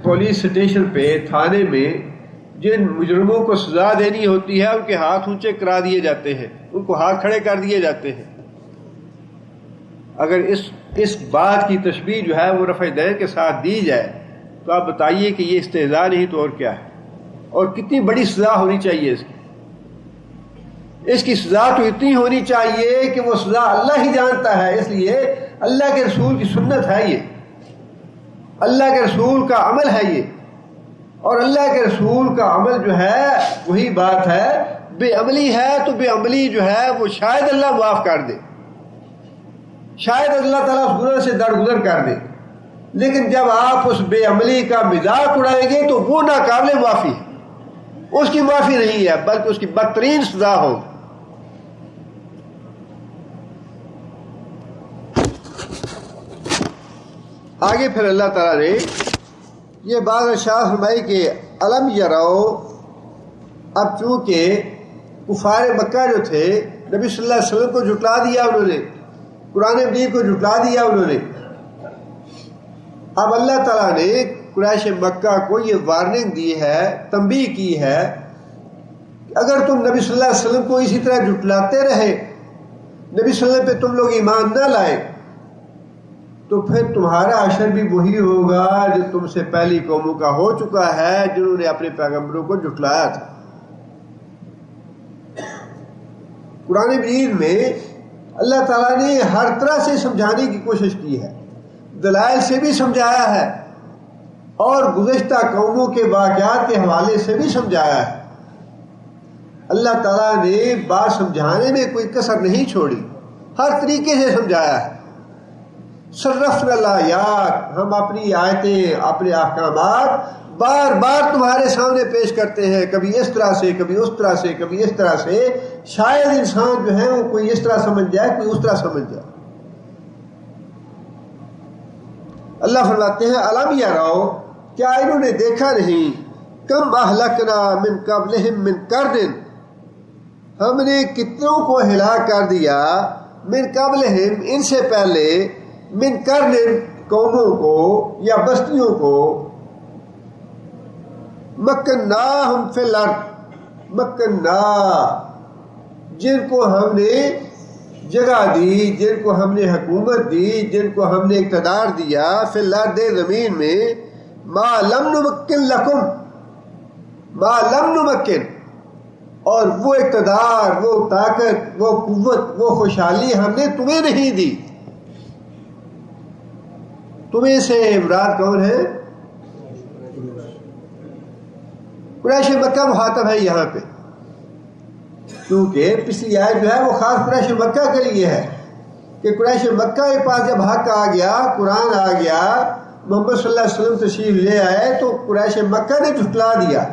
پولیس اسٹیشن پہ تھانے میں جن مجرموں کو سزا دینی ہوتی ہے ان کے ہاتھ اونچے کرا دیے جاتے ہیں، ان کو ہاتھ کھڑے کر دیے جاتے ہیں، اگر اس بات کی تشبیہ جو ہے وہ رفع دین کے ساتھ دی جائے تو آپ بتائیے کہ یہ استہزاء نہیں تو اور کیا ہے؟ اور کتنی بڑی سزا ہونی چاہیے اس کی سزا تو اتنی ہونی چاہیے کہ وہ سزا اللہ ہی جانتا ہے۔ اس لیے اللہ کے رسول کی سنت ہے یہ، اللہ کے رسول کا عمل ہے یہ، اور اللہ کے رسول کا عمل جو ہے وہی بات ہے۔ بے عملی ہے تو بے عملی جو ہے وہ شاید اللہ معاف کر دے، شاید اللہ تعالیٰ اس گناہ سے درگزر کر دے، لیکن جب آپ اس بے عملی کا مذاق اڑائیں گے تو وہ ناقابل معافی ہے، اس کی معافی نہیں ہے بلکہ اس کی بدترین سزا ہو۔ آگے پھر اللہ تعالیٰ نے یہ بات ارشاد فرمائی کہ الم یرو، اب چونکہ کفار مکہ جو تھے نبی صلی اللہ علیہ وسلم کو جھٹلا دیا انہوں نے، قرآن مجید کو جھٹلا دیا انہوں نے، اب اللہ تعالیٰ نے قریش مکہ کو یہ وارننگ دی ہے، تنبیہ کی ہے کہ اگر تم نبی صلی اللہ علیہ وسلم کو اسی طرح جھٹلاتے رہے، نبی صلی اللہ علیہ وسلم پہ تم لوگ ایمان نہ لائے، تو پھر تمہارا حشر بھی وہی ہوگا جو تم سے پہلی قوموں کا ہو چکا ہے جنہوں نے اپنے پیغمبروں کو جھٹلایا تھا۔ قرآن مجید میں اللہ تعالیٰ نے ہر طرح سے سمجھانے کی کوشش کی ہے، دلائل سے بھی سمجھایا ہے اور گزشتہ قوموں کے واقعات کے حوالے سے بھی سمجھایا ہے۔ اللہ تعالیٰ نے بات سمجھانے میں کوئی کسر نہیں چھوڑی، ہر طریقے سے سمجھایا ہے۔ صرفنا الآیات، ہم اپنی آیتیں، اپنے احکامات بار بار تمہارے سامنے پیش کرتے ہیں، کبھی اس طرح سے، کبھی اس طرح سے، کبھی اس طرح سے، شاید انسان جو ہے وہ کوئی اس طرح سمجھ جائے، کوئی اس طرح سمجھ جائے۔ اللہ فرماتے ہیں الم یروا، کیا انہوں نے دیکھا نہیں، کم اہلکنا من قبلہم من قرن، ہم نے کتنوں کو ہلاک کر دیا، من قبلہم ان سے پہلے، من قرن قوموں کو یا بستیوں کو، مکناہم فی الارض، مکننا جن کو ہم نے جگہ دی، جن کو ہم نے حکومت دی، جن کو ہم نے اقتدار دیا، فی الارض زمین میں، ما لم نمکن لکم، ما لم نمکن، اور وہ اقتدار، وہ طاقت، وہ قوت، وہ خوشحالی ہم نے تمہیں نہیں دی۔ تمہیں سے مراد کون ہے؟ قریش مکہ مخاطب ہے یہاں پہ، کیونکہ پچھلی آیت جو ہے وہ خاص قریش مکہ کے لیے ہے کہ قریش مکہ کے پاس جب حق آ گیا، قرآن آ گیا، محمد صلی اللہ علیہ وسلم تشریف لے آئے تو قریش مکہ نے جھٹلا دیا،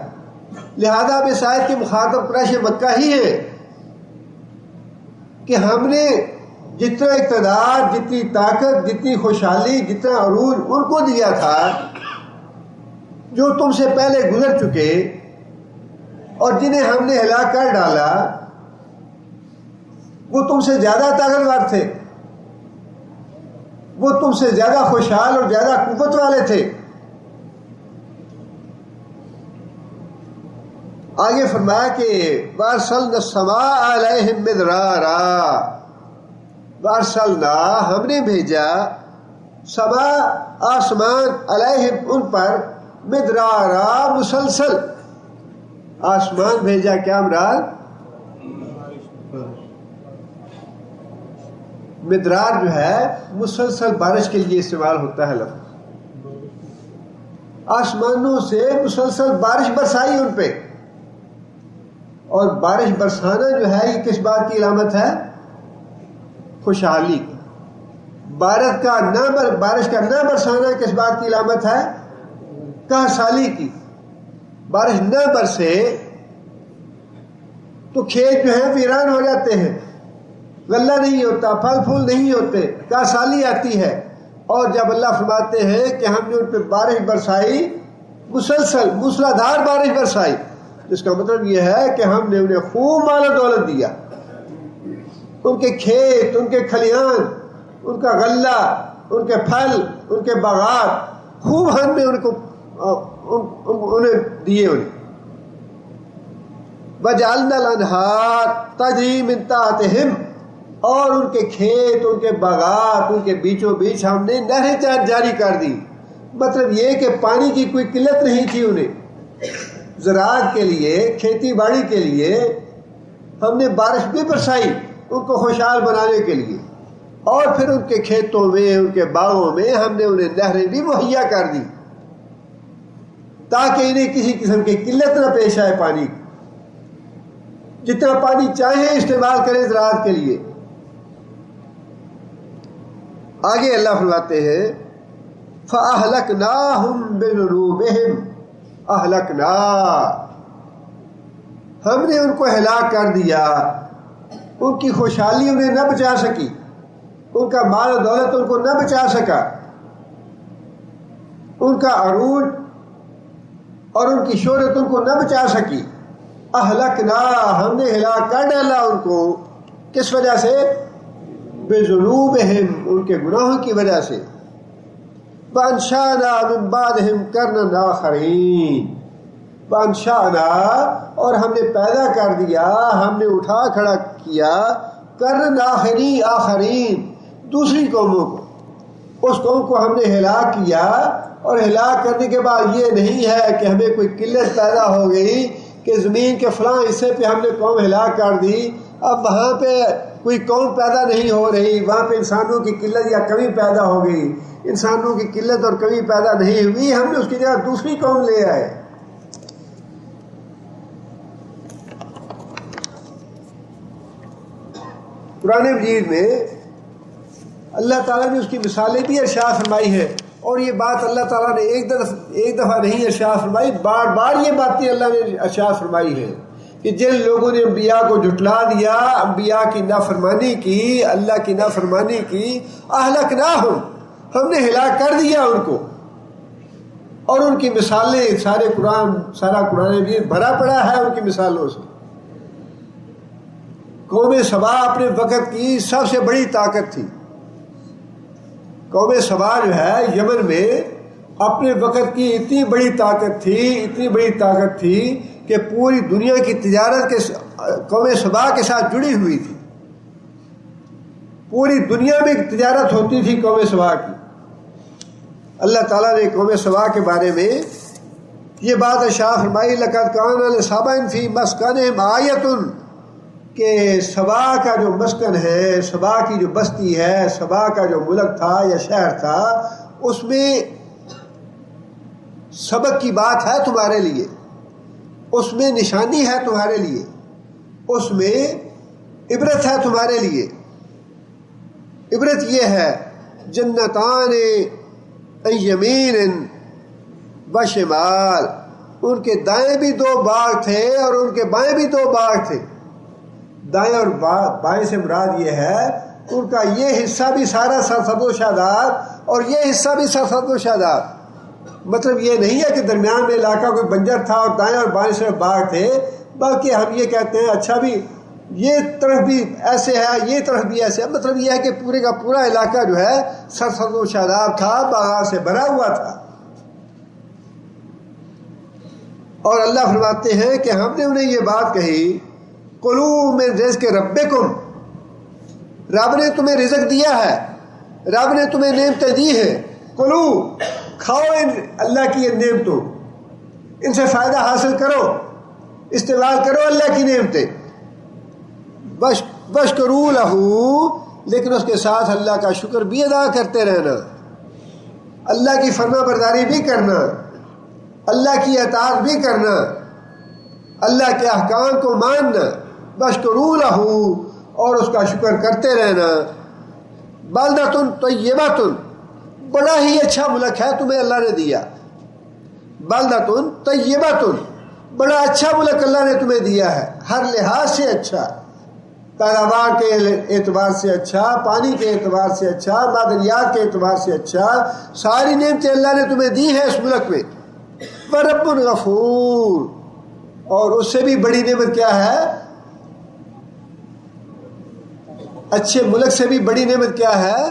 لہذا اب اس آیت کے مخاطب قریش مکہ ہی ہے کہ ہم نے جتنا اقتدار، جتنی طاقت، جتنی خوشحالی، جتنا عروج ان کو دیا تھا جو تم سے پہلے گزر چکے اور جنہیں ہم نے ہلاک کر ڈالا، وہ تم سے زیادہ طاقتور تھے، وہ تم سے زیادہ خوشحال اور زیادہ قوت والے تھے۔ آگے فرمایا کہ وارسلنا السماء علیہم مدرارا، وارسلنا ہم نے بھیجا، سما آسمان، علیہم ان پر، مدرارا مسلسل، آسمان بھیجا کیا مراد؟ مدرار جو ہے مسلسل بارش کے لیے استعمال ہوتا ہے لفظ، آسمانوں سے مسلسل بارش برسائی ان پہ، اور بارش برسانا جو ہے یہ کس بات کی علامت ہے؟ خوشحالی۔ بارش کا نہ برسانا کس بات کی علامت ہے؟ کہسالی کی۔ بارش نہ برسے تو کھیت جو ہیں ویران ہو جاتے ہیں، غلہ نہیں ہوتا، پھل پھول نہیں ہوتے، کہسالی آتی ہے۔ اور جب اللہ فرماتے ہیں کہ ہم نے ان پہ بارش برسائی، مسلسل موسلادھار بارش برسائی، اس کا مطلب یہ ہے کہ ہم نے انہیں خوب مال و دولت دیا، ان کے کھیت، ان کے کھلیان، ان کا غلہ، ان کے پھل، ان کے باغات خوب ہم نے انہیں دیے۔ وجعلنا الانہار تجری من تحتہم، اور ان کے کھیت، ان کے باغات، ان کے بیچوں بیچ ہم نے نہریں جاری کر دی۔ مطلب یہ کہ پانی کی کوئی قلت نہیں تھی انہیں، زراعت کے لیے، کھیتی باڑی کے لیے ہم نے بارش بھی برسائی ان کو خوشحال بنانے کے لیے، اور پھر ان کے کھیتوں میں، ان کے باغوں میں ہم نے انہیں نہریں بھی مہیا کر دی تاکہ انہیں کسی قسم کی قلت نہ پیش آئے پانی کی، جتنا پانی چاہیں استعمال کریں زراعت کے لیے۔ آگے اللہ فرماتے ہیں فَأَهْلَكْنَاهُمْ بِذُنُوبِهِمْ، اہلکنا ہم نے ان کو ہلاک کر دیا، ان کی خوشحالی انہیں نہ بچا سکی، ان کا مال و دولت ان کو نہ بچا سکا، ان کا عروج اور ان کی شہرت ان کو نہ بچا سکی۔ اہلکنا ہم نے ہلاک کر ڈالا ان کو، کس وجہ سے؟ بذنوبہم ان کے گناہوں کی وجہ سے۔ وانشانا من بعدہم قرنا آخرین، وانشانا اور ہم نے پیدا کر دیا، ہم نے اٹھا کھڑا کیا، قرن آخرین دوسری قوموں کو، اس قوم کو ہم نے ہلاک کیا، اور ہلاک کرنے کے بعد یہ نہیں ہے کہ ہمیں کوئی قلت پیدا ہو گئی کہ زمین کے فلاں حصے پہ ہم نے قوم ہلاک کر دی، اب وہاں پہ کوئی قوم پیدا نہیں ہو رہی، وہاں پہ انسانوں کی قلت یا کمی پیدا ہو گئی۔ انسانوں کی قلت اور کمی پیدا نہیں ہوئی، ہم نے اس کی جگہ دوسری قوم لے آئے۔ قرآن مجید میں اللہ تعالیٰ نے اس کی مثالیں بھی ارشاد فرمائی ہیں، اور یہ بات اللہ تعالیٰ نے ایک دفعہ نہیں ارشاد فرمائی، بار بار یہ باتیں اللہ نے ارشاد فرمائی ہیں کہ جن لوگوں نے انبیاء کو جھٹلا دیا، انبیاء کی نافرمانی کی، اللہ کی نافرمانی کی، اہلکناہم، ہم نے ہلاک کر دیا ان کو۔ اور ان کی مثالیں سارا قرآن بھی بھرا پڑا ہے ان کی مثالوں سے۔ قوم سبا اپنے وقت کی سب سے بڑی طاقت تھی۔ قوم سبا جو ہے یمن میں اپنے وقت کی اتنی بڑی طاقت تھی کہ پوری دنیا کی تجارت کے قوم سبا کے ساتھ جڑی ہوئی تھی۔ پوری دنیا میں تجارت ہوتی تھی قوم سبا کی۔ اللہ تعالیٰ نے قوم سبا کے بارے میں یہ بات ارشاد فرمائی، لقد کان لسبأ فی مسکنہم آیۃ، کہ سبا کا جو مسکن ہے، سبا کی جو بستی ہے، سبا کا جو ملک تھا یا شہر تھا، اس میں سبق کی بات ہے تمہارے لیے، اس میں نشانی ہے تمہارے لیے، اس میں عبرت ہے تمہارے لیے۔ عبرت یہ ہے، جنتان یمین و شمال، ان کے دائیں بھی دو باغ تھے اور ان کے بائیں بھی دو باغ تھے۔ دائیں اور بائیں سے مراد یہ ہے ان کا یہ حصہ بھی سارا سرسبز و شاداب اور یہ حصہ بھی سرسبز و شاداب۔ مطلب یہ نہیں ہے کہ درمیان میں علاقہ کوئی بنجر تھا اور دائیں اور بائیں صرف باغ تھے، بلکہ ہم یہ کہتے ہیں اچھا بھی یہ طرف بھی ایسے ہے، یہ طرف بھی ایسے ہے۔ مطلب یہ ہے کہ پورے کا پورا علاقہ جو ہے سرسبز و شاداب تھا، باغات سے بھرا ہوا تھا۔ اور اللہ فرماتے ہیں کہ ہم نے انہیں یہ بات کہی، کلوا من رزق ربکم، رب نے تمہیں رزق دیا ہے، رب نے تمہیں نعمتیں دی ہیں، کلو، کھاؤ ان اللہ کی نعمتوں، ان سے فائدہ حاصل کرو، استعمال کرو اللہ کی نعمتیں، واشکروا لہ، لیکن اس کے ساتھ اللہ کا شکر بھی ادا کرتے رہنا، اللہ کی فرما برداری بھی کرنا، اللہ کی اطاعت بھی کرنا، اللہ کے احکام کو ماننا، واشکروا لہ، اور اس کا شکر کرتے رہنا۔ بلدۃ طیبۃ، بڑا ہی اچھا ملک ہے تمہیں اللہ نے دیا، بلدۃ طیبۃ، بڑا اچھا ملک اللہ نے تمہیں دیا ہے، ہر لحاظ سے اچھا، پیداوار کے اعتبار سے اچھا، پانی کے اعتبار سے اچھا، معدنیات کے اعتبار سے اچھا، ساری نعمتیں اللہ نے تمہیں دی ہیں اس ملک میں۔ ورب غفور، اور اس سے بھی بڑی نعمت کیا ہے، اچھے ملک سے بھی بڑی نعمت کیا ہے،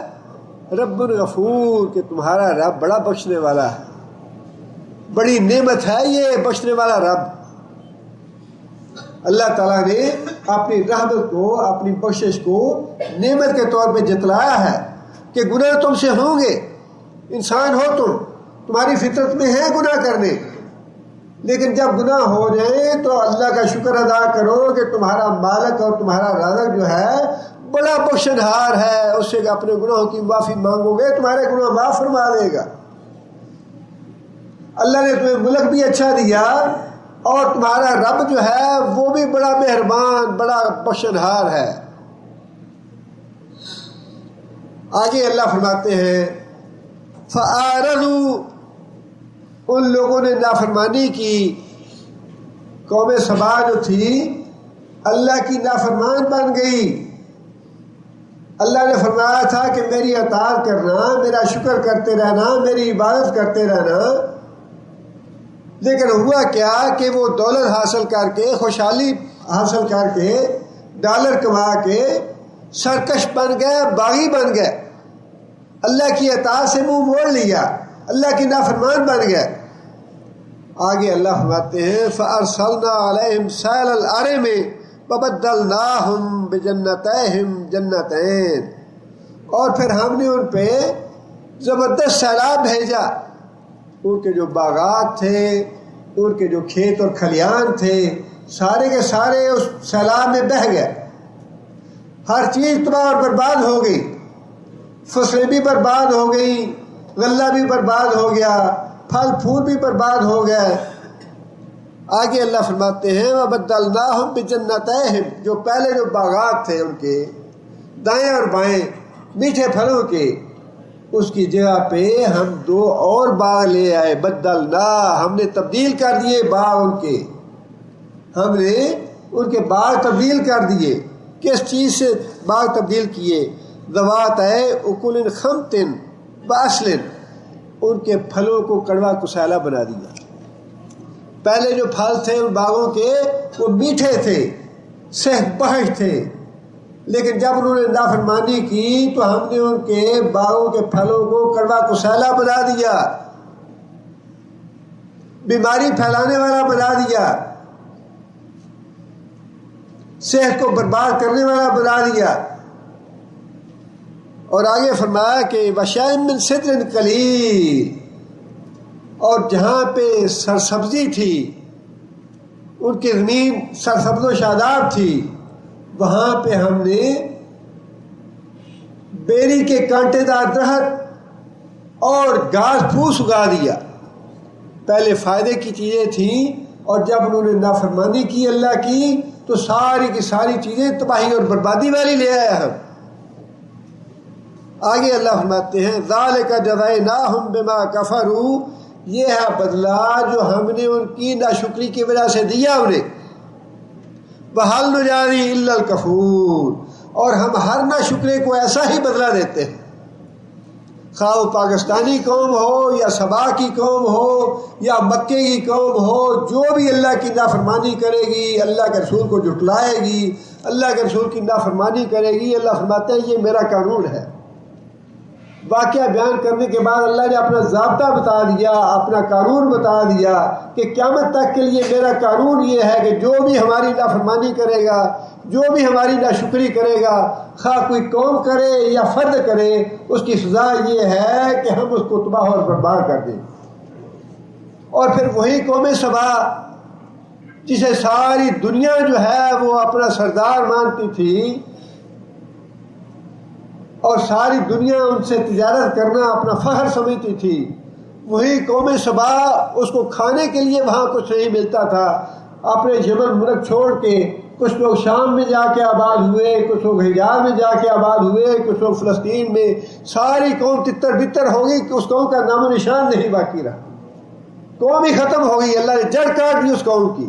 رب غفور، کہ تمہارا رب بڑا بخشنے والا ہے، بڑی نعمت ہے یہ بخشنے والا رب۔ اللہ تعالیٰ نے اپنی رحمت کو، اپنی بخشش کو نعمت کے طور پہ جتلایا ہے کہ گناہ تم سے ہوں گے، انسان ہو تمہاری فطرت میں ہے گناہ کرنے، لیکن جب گناہ ہو جائے تو اللہ کا شکر ادا کرو کہ تمہارا مالک اور تمہارا رازق جو ہے بڑا بخشنہار ہے، اس سے اپنے گناہوں کی معافی مانگو گے تمہارے گناہ معاف فرما دے گا۔ اللہ نے تمہیں ملک بھی اچھا دیا اور تمہارا رب جو ہے وہ بھی بڑا مہربان، بڑا بخشنہار ہے۔ آگے اللہ فرماتے ہیں، فَأَعْرَضُوا، ان لوگوں نے نافرمانی کی، قوم سبا جو تھی اللہ کی نافرمان بن گئی۔ اللہ نے فرمایا تھا کہ میری اطاعت کرنا، میرا شکر کرتے رہنا، میری عبادت کرتے رہنا، لیکن ہوا کیا کہ وہ دولت حاصل کر کے، خوشحالی حاصل کر کے، ڈالر کما کے سرکش بن گئے، باغی بن گئے، اللہ کی اطاعت سے منہ موڑ لیا، اللہ کی نافرمان بن گئے۔ آگے اللہ فرماتے ہیں، فَأَرْسَلْنَا عَلَيْهِمْ سَيْلَ الْعَرِمِ وَبَدَّلْنَاهُمْ بِجَنَّتَيْهِمْ جَنَّتَيْنِ، اور پھر ہم نے ان پہ زبردست سیلاب بھیجا، ان کے جو باغات تھے، ان کے جو کھیت اور کھلیان تھے، سارے کے سارے اس سیلاب میں بہہ گئے، ہر چیز تباہ اور برباد ہو گئی، فصلیں بھی برباد ہو گئی، غلہ بھی برباد ہو گیا، پھل پھول بھی برباد ہو گئے۔ آگے اللہ فرماتے ہیں وَبَدَّلْنَاهُمْ بِجَنَّتَيْهِمْ، جو پہلے جو باغات تھے ان کے دائیں اور بائیں میٹھے پھلوں کے، اس کی جگہ پہ ہم 2 اور باغ لے آئے، بدلنا، ہم نے تبدیل کر دیے باغ ان کے، ہم نے ان کے باغ تبدیل کر دیے۔ کس چیز سے باغ تبدیل کیے؟ ذوات اکل خمط واصل، ان کے پھلوں کو کڑوا کسالہ بنا دیا۔ پہلے جو پھل تھے ان باغوں کے وہ میٹھے تھے، صحت بخش تھے، لیکن جب انہوں نے نافرمانی کی تو ہم نے ان کے باغوں کے پھلوں کو کڑوا کسالہ بنا دیا، بیماری پھیلانے والا بنا دیا، صحت کو برباد کرنے والا بنا دیا۔ اور آگے فرمایا کہ وَشَيْءٍ مِّن سِدْرٍ قَلِيلٍ، اور جہاں پہ سرسبزی تھی، ان کی زمین سرسبز و شاداب تھی، وہاں پہ ہم نے بیری کے کانٹے دار درخت اور گھاس پھوس اگا دیا۔ پہلے فائدے کی چیزیں تھیں، اور جب انہوں نے نافرمانی کی اللہ کی تو ساری کی ساری چیزیں تباہی اور بربادی والی لے آیا ہم۔ آگے اللہ فرماتے ہیں ذَلِكَ جَزَيْنَاهُمْ بِمَا كَفَرُوا، یہ ہے بدلہ جو ہم نے ان کی ناشکری کی وجہ سے دیا انہیں۔ وَهَلْ نُجَازِي إِلَّا الْكَفُورَ، اور ہم ہر ناشکرے کو ایسا ہی بدلہ دیتے ہیں، خواہ وہ پاکستانی قوم ہو یا سبا کی قوم ہو یا مکے کی قوم ہو، جو بھی اللہ کی نافرمانی کرے گی، اللہ کے رسول کو جھٹلائے گی، اللہ کے رسول کی نافرمانی کرے گی، اللہ فرماتے ہیں یہ میرا قانون ہے۔ واقعہ بیان کرنے کے بعد اللہ نے اپنا ضابطہ بتا دیا، اپنا قانون بتا دیا کہ قیامت تک کے لیے میرا قانون یہ ہے کہ جو بھی ہماری نافرمانی کرے گا، جو بھی ہماری ناشکری کرے گا، خواہ کوئی قوم کرے یا فرد کرے، اس کی سزا یہ ہے کہ ہم اس کو تباہ اور برباد کر دیں۔ اور پھر وہی قوم سبا جسے ساری دنیا جو ہے وہ اپنا سردار مانتی تھی اور ساری دنیا ان سے تجارت کرنا اپنا فخر سمجھتی تھی، وہی قوم سبا اس کو کھانے کے لیے وہاں کچھ نہیں ملتا تھا، اپنے یمن ملک چھوڑ کے کچھ لوگ شام میں جا کے آباد ہوئے، کچھ لوگ حجاز میں جا کے آباد ہوئے، کچھ لوگ فلسطین میں، ساری قوم تتر بتر ہو گئی کہ اس قوم کا نام و نشان نہیں باقی رہا، قوم ہی ختم ہو گئی، اللہ نے جڑ کاٹ دی اس قوم کی،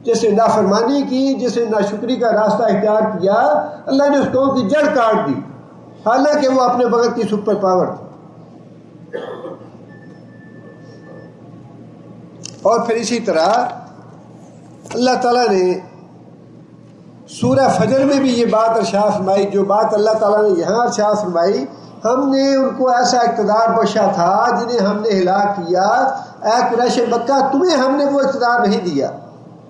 جس نے نافرمانی کی، جس نے ناشکری کا راستہ اختیار کیا، اللہ نے اس قوم کی جڑ کاٹ دی، حالانکہ وہ اپنے وقت کی سپر پاور تھی۔ اور پھر اسی طرح اللہ تعالیٰ نے سورہ فجر میں بھی یہ بات ارشاد فرمائی، جو بات اللہ تعالیٰ نے یہاں ارشاد فرمائی، ہم نے ان کو ایسا اقتدار بخشا تھا جنہیں ہم نے ہلاک کیا، اے قریش مکہ تمہیں ہم نے وہ اقتدار نہیں دیا،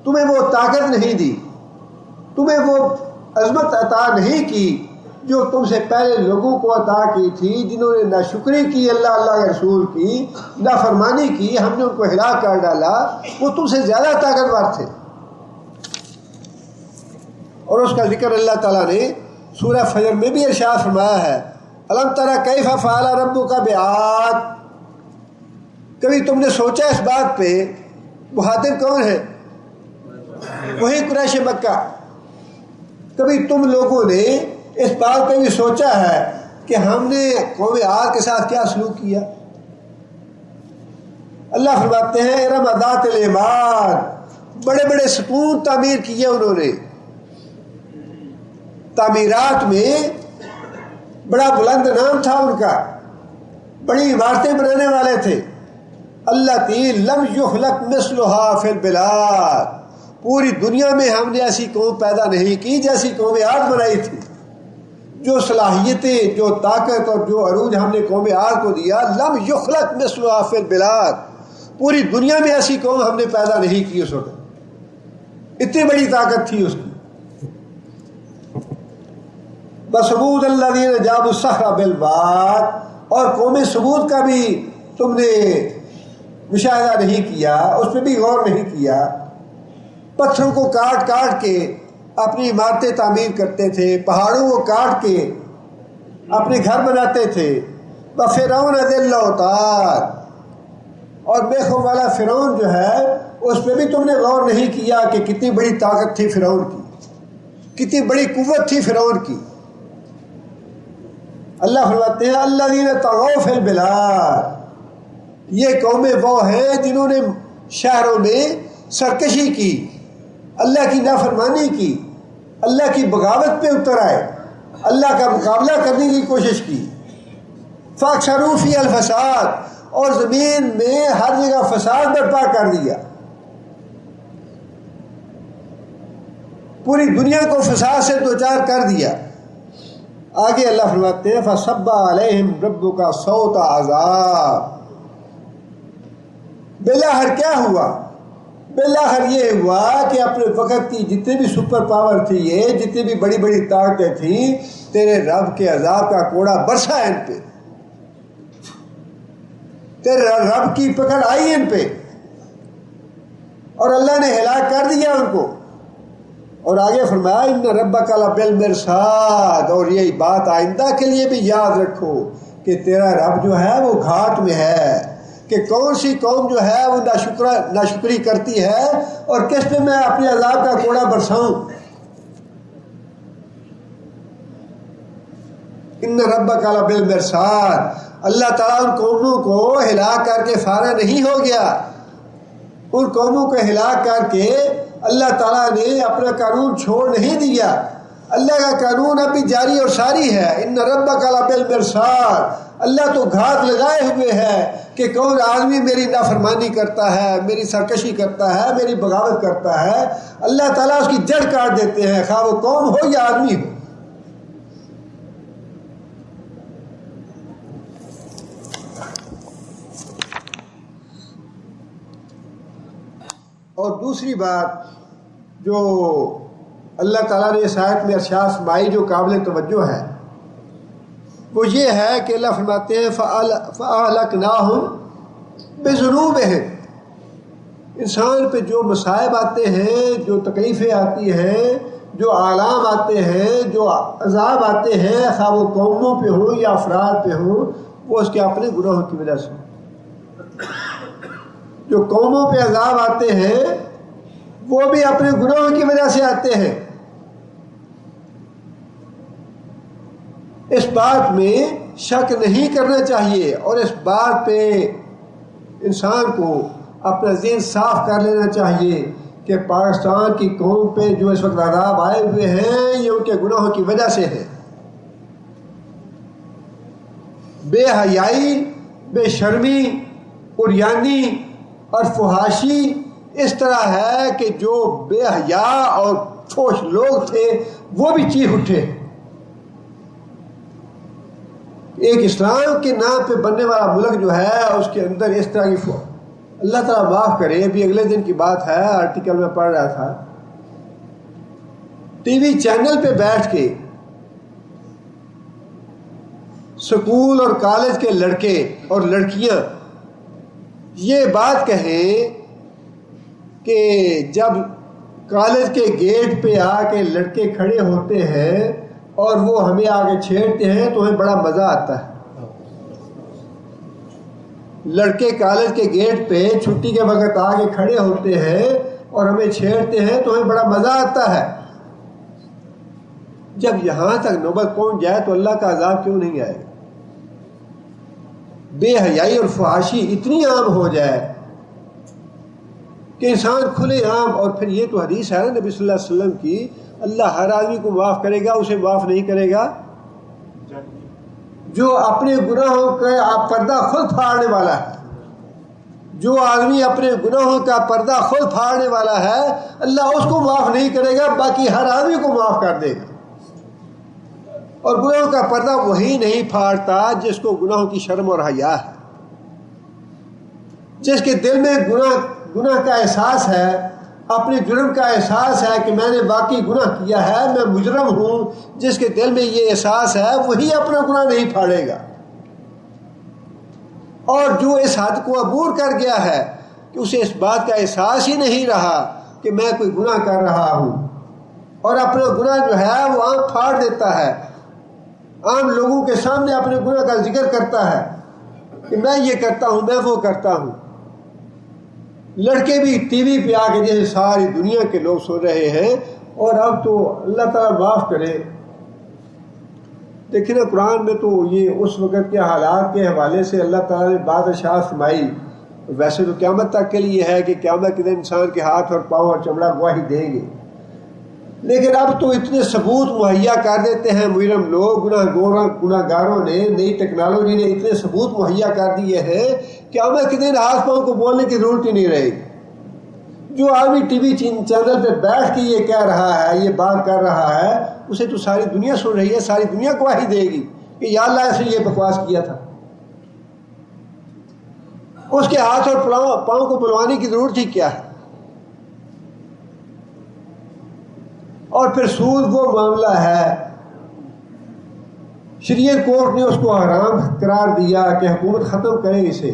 تمہیں وہ طاقت نہیں دی، تمہیں وہ عظمت عطا نہیں کی جو تم سے پہلے لوگوں کو عطا کی تھی، جنہوں نے ناشکری کی اللہ کے رسول کی، نافرمانی کی، ہم نے ان کو ہلاک کر ڈالا، وہ تم سے زیادہ طاقتور تھے۔ اور اس کا ذکر اللہ تعالیٰ نے سورہ فجر میں بھی ارشاد فرمایا ہے، الم تری کیف فعل ربک بعاد، کبھی تم نے سوچا اس بات پہ بہادر کون ہے؟ وہی قریش مکہ۔ کبھی تم لوگوں نے اس بات پہ بھی سوچا ہے کہ ہم نے قوم عاد کے ساتھ کیا سلوک کیا؟ اللہ فرماتے ہیں ارم ذات العماد، بڑے بڑے ستون تعمیر کیے انہوں نے، تعمیرات میں بڑا بلند نام تھا ان کا، بڑی عمارتیں بنانے والے تھے، اللاتی لم یخلق مثلھا فی البلاد، پوری دنیا میں ہم نے ایسی قوم پیدا نہیں کی جیسی قوم عاد بنائی تھی، جو صلاحیتیں، جو طاقت اور جو عروج ہم نے قوم عاد کو دیا، لم یخلق مثلھا فی البلاد، پوری دنیا میں ایسی قوم ہم نے پیدا نہیں کی اس وقت، اتنی بڑی طاقت تھی اس کی۔ وَثَمُودَ الَّذِينَ جَابُوا الصَّخْرَ بِالْوَادِ، اور قوم سمود کا بھی تم نے مشاہدہ نہیں کیا، اس پہ بھی غور نہیں کیا۔ پتھروں کو کاٹ کاٹ کے اپنی عمارتیں تعمیر کرتے تھے، پہاڑوں کو کاٹ کے اپنے گھر بناتے تھے۔ فرعون ذی الاوتاد، اور بے خوف والا فرعون جو ہے اس پہ بھی تم نے غور نہیں کیا کہ کتنی بڑی طاقت تھی فرعون کی، کتنی بڑی قوت تھی فرعون کی۔ اللہ فرماتے ہیں الذین طغوا فی البلاد، یہ قومیں وہ ہیں جنہوں نے شہروں میں سرکشی کی، اللہ کی نافرمانی کی، اللہ کی بغاوت پہ اتر آئے، اللہ کا مقابلہ کرنے کی کوشش کی۔ فاکثروا فی الفساد، اور زمین میں ہر جگہ فساد برپا کر دیا، پوری دنیا کو فساد سے دوچار کر دیا۔ آگے اللہ فرماتے ہیں فصب علیہم ربک صوت عذاب، بالآخر کیا ہوا؟ بالآخر یہ ہوا کہ اپنے وقت کی جتنے بھی سپر پاور تھی، یہ جتنی بھی بڑی بڑی طاقتیں تھیں، تیرے رب کے عذاب کا کوڑا برسا ان پہ، تیرے رب کی پکڑ آئی ان پہ، اور اللہ نے ہلاک کر دیا ان کو۔ اور آگے فرمایا ان ربک لبالمرصاد، اور یہی بات آئندہ کے لیے بھی یاد رکھو کہ تیرا رب جو ہے وہ گھاٹ میں ہے، کہ کون سی قوم جو ہے وہ ناشکری کرتی ہے اور کس پہ میں اپنے عذاب کا کوڑا برساؤں۔ ان ربک لبالمرصاد، اللہ تعالیٰ ان قوموں کو ہلاک کر کے فارغ نہیں ہو گیا، ان قوموں کو ہلاک کر کے اللہ تعالیٰ نے اپنا قانون چھوڑ نہیں دیا، اللہ کا قانون اب بھی جاری اور ساری ہے۔ ان ربک لبالمرصاد، اللہ تو گھات لگائے ہوئے ہے کہ کون آدمی میری نافرمانی کرتا ہے، میری سرکشی کرتا ہے، میری بغاوت کرتا ہے، اللہ تعالیٰ اس کی جڑ کاٹ دیتے ہیں، خواہ وہ قوم ہو یا آدمی ہو۔ اور دوسری بات جو اللہ تعالیٰ نے اس آیت میں ارشاد فرمائی جو قابل توجہ ہے، وہ یہ ہے کہ اللہ فرماتے ہیں فَأَهْلَكْنَاهُمْ بِذُنُوبِهِمْ، انسان پہ جو مصائب آتے ہیں، جو تکلیفیں آتی ہیں، جو آلام آتے ہیں، جو عذاب آتے ہیں، خواہ وہ قوموں پہ ہوں یا افراد پہ ہوں، وہ اس کے اپنے گناہوں کی وجہ سے۔ جو قوموں پہ عذاب آتے ہیں وہ بھی اپنے گناہوں کی وجہ سے آتے ہیں۔ اس بات میں شک نہیں کرنا چاہیے، اور اس بات پہ انسان کو اپنا ذہن صاف کر لینا چاہیے کہ پاکستان کی قوم پہ جو اس وقت عذاب آئے ہوئے ہیں یہ ان کے گناہوں کی وجہ سے ہے۔ بے حیائی، بے شرمی، عریانی اور فحاشی اس طرح ہے کہ جو بے حیا اور فحش لوگ تھے وہ بھی چیخ اٹھے۔ ایک اسلام کے نام پہ بننے والا ملک جو ہے اس کے اندر اس طرح کی اللہ تعالیٰ معاف کرے، ابھی اگلے دن کی بات ہے، آرٹیکل میں پڑھ رہا تھا، ٹی وی چینل پہ بیٹھ کے سکول اور کالج کے لڑکے اور لڑکیاں یہ بات کہیں کہ جب کالج کے گیٹ پہ آ کے لڑکے کھڑے ہوتے ہیں اور وہ ہمیں آگے چھیڑتے ہیں تو ہمیں بڑا مزہ آتا ہے۔ لڑکے کالج کے گیٹ پہ چھٹی کے وقت آگے کھڑے ہوتے ہیں اور ہمیں چھیڑتے ہیں تو ہمیں بڑا مزہ آتا ہے۔ جب یہاں تک نوبت پہنچ جائے تو اللہ کا عذاب کیوں نہیں آئے گا؟ بے حیائی اور فحاشی اتنی عام ہو جائے کہ انسان کھلے عام، اور پھر یہ تو حدیث ہے نا نبی صلی اللہ علیہ وسلم کی، اللہ ہر آدمی کو معاف کرے گا، اسے معاف نہیں کرے گا جو اپنے گناہوں کا پردہ خود پھاڑنے والا ہے۔ جو آدمی اپنے گناہوں کا پردہ خود پھاڑنے والا ہے اللہ اس کو معاف نہیں کرے گا، باقی ہر آدمی کو معاف کر دے گا۔ اور گناہوں کا پردہ وہی نہیں پھاڑتا جس کو گناہوں کی شرم اور حیا ہے، جس کے دل میں گناہ کا احساس ہے، اپنے جرم کا احساس ہے کہ میں نے واقعی گناہ کیا ہے، میں مجرم ہوں، جس کے دل میں یہ احساس ہے وہی اپنا گناہ نہیں پھاڑے گا۔ اور جو اس حد کو عبور کر گیا ہے کہ اسے اس بات کا احساس ہی نہیں رہا کہ میں کوئی گناہ کر رہا ہوں، اور اپنا گناہ جو ہے وہ عام پھاڑ دیتا ہے، عام لوگوں کے سامنے اپنے گناہ کا ذکر کرتا ہے کہ میں یہ کرتا ہوں، میں وہ کرتا ہوں۔ لڑکے بھی ٹی وی پہ آ کے جیسے ساری دنیا کے لوگ سن رہے ہیں، اور اب تو اللہ تعالیٰ معاف کرے، دیکھیں نا قرآن میں تو یہ اس وقت کے حالات کے حوالے سے اللہ تعالیٰ نے بات ارشاد فرمائی۔ ویسے تو قیامت تک کے لیے ہے کہ قیامت کے دن انسان کے ہاتھ اور پاؤں اور چمڑا گواہی دیں گے، لیکن اب تو اتنے ثبوت مہیا کر دیتے ہیں مجرم لوگ، گناہ گاروں نے، نئی ٹیکنالوجی نے اتنے ثبوت مہیا کر دیے ہیں کہ قیامت کے دن ہاتھ پاؤں کو بولنے کی ضرورت ہی نہیں رہے گی۔ جو آدمی ٹی وی چینل پہ بیٹھ کے یہ کہہ رہا ہے، یہ بات کر رہا ہے، اسے تو ساری دنیا سن رہی ہے، ساری دنیا گواہی دے گی کہ یا اللہ ایسے یہ بکواس کیا تھا۔ اس کے ہاتھ اور پاؤں کو بلوانے کی ضرورت ہی کیا ہے؟ اور پھر سود وہ معاملہ ہے، شریعت کورٹ نے اس کو حرام قرار دیا کہ حکومت ختم کرے اسے،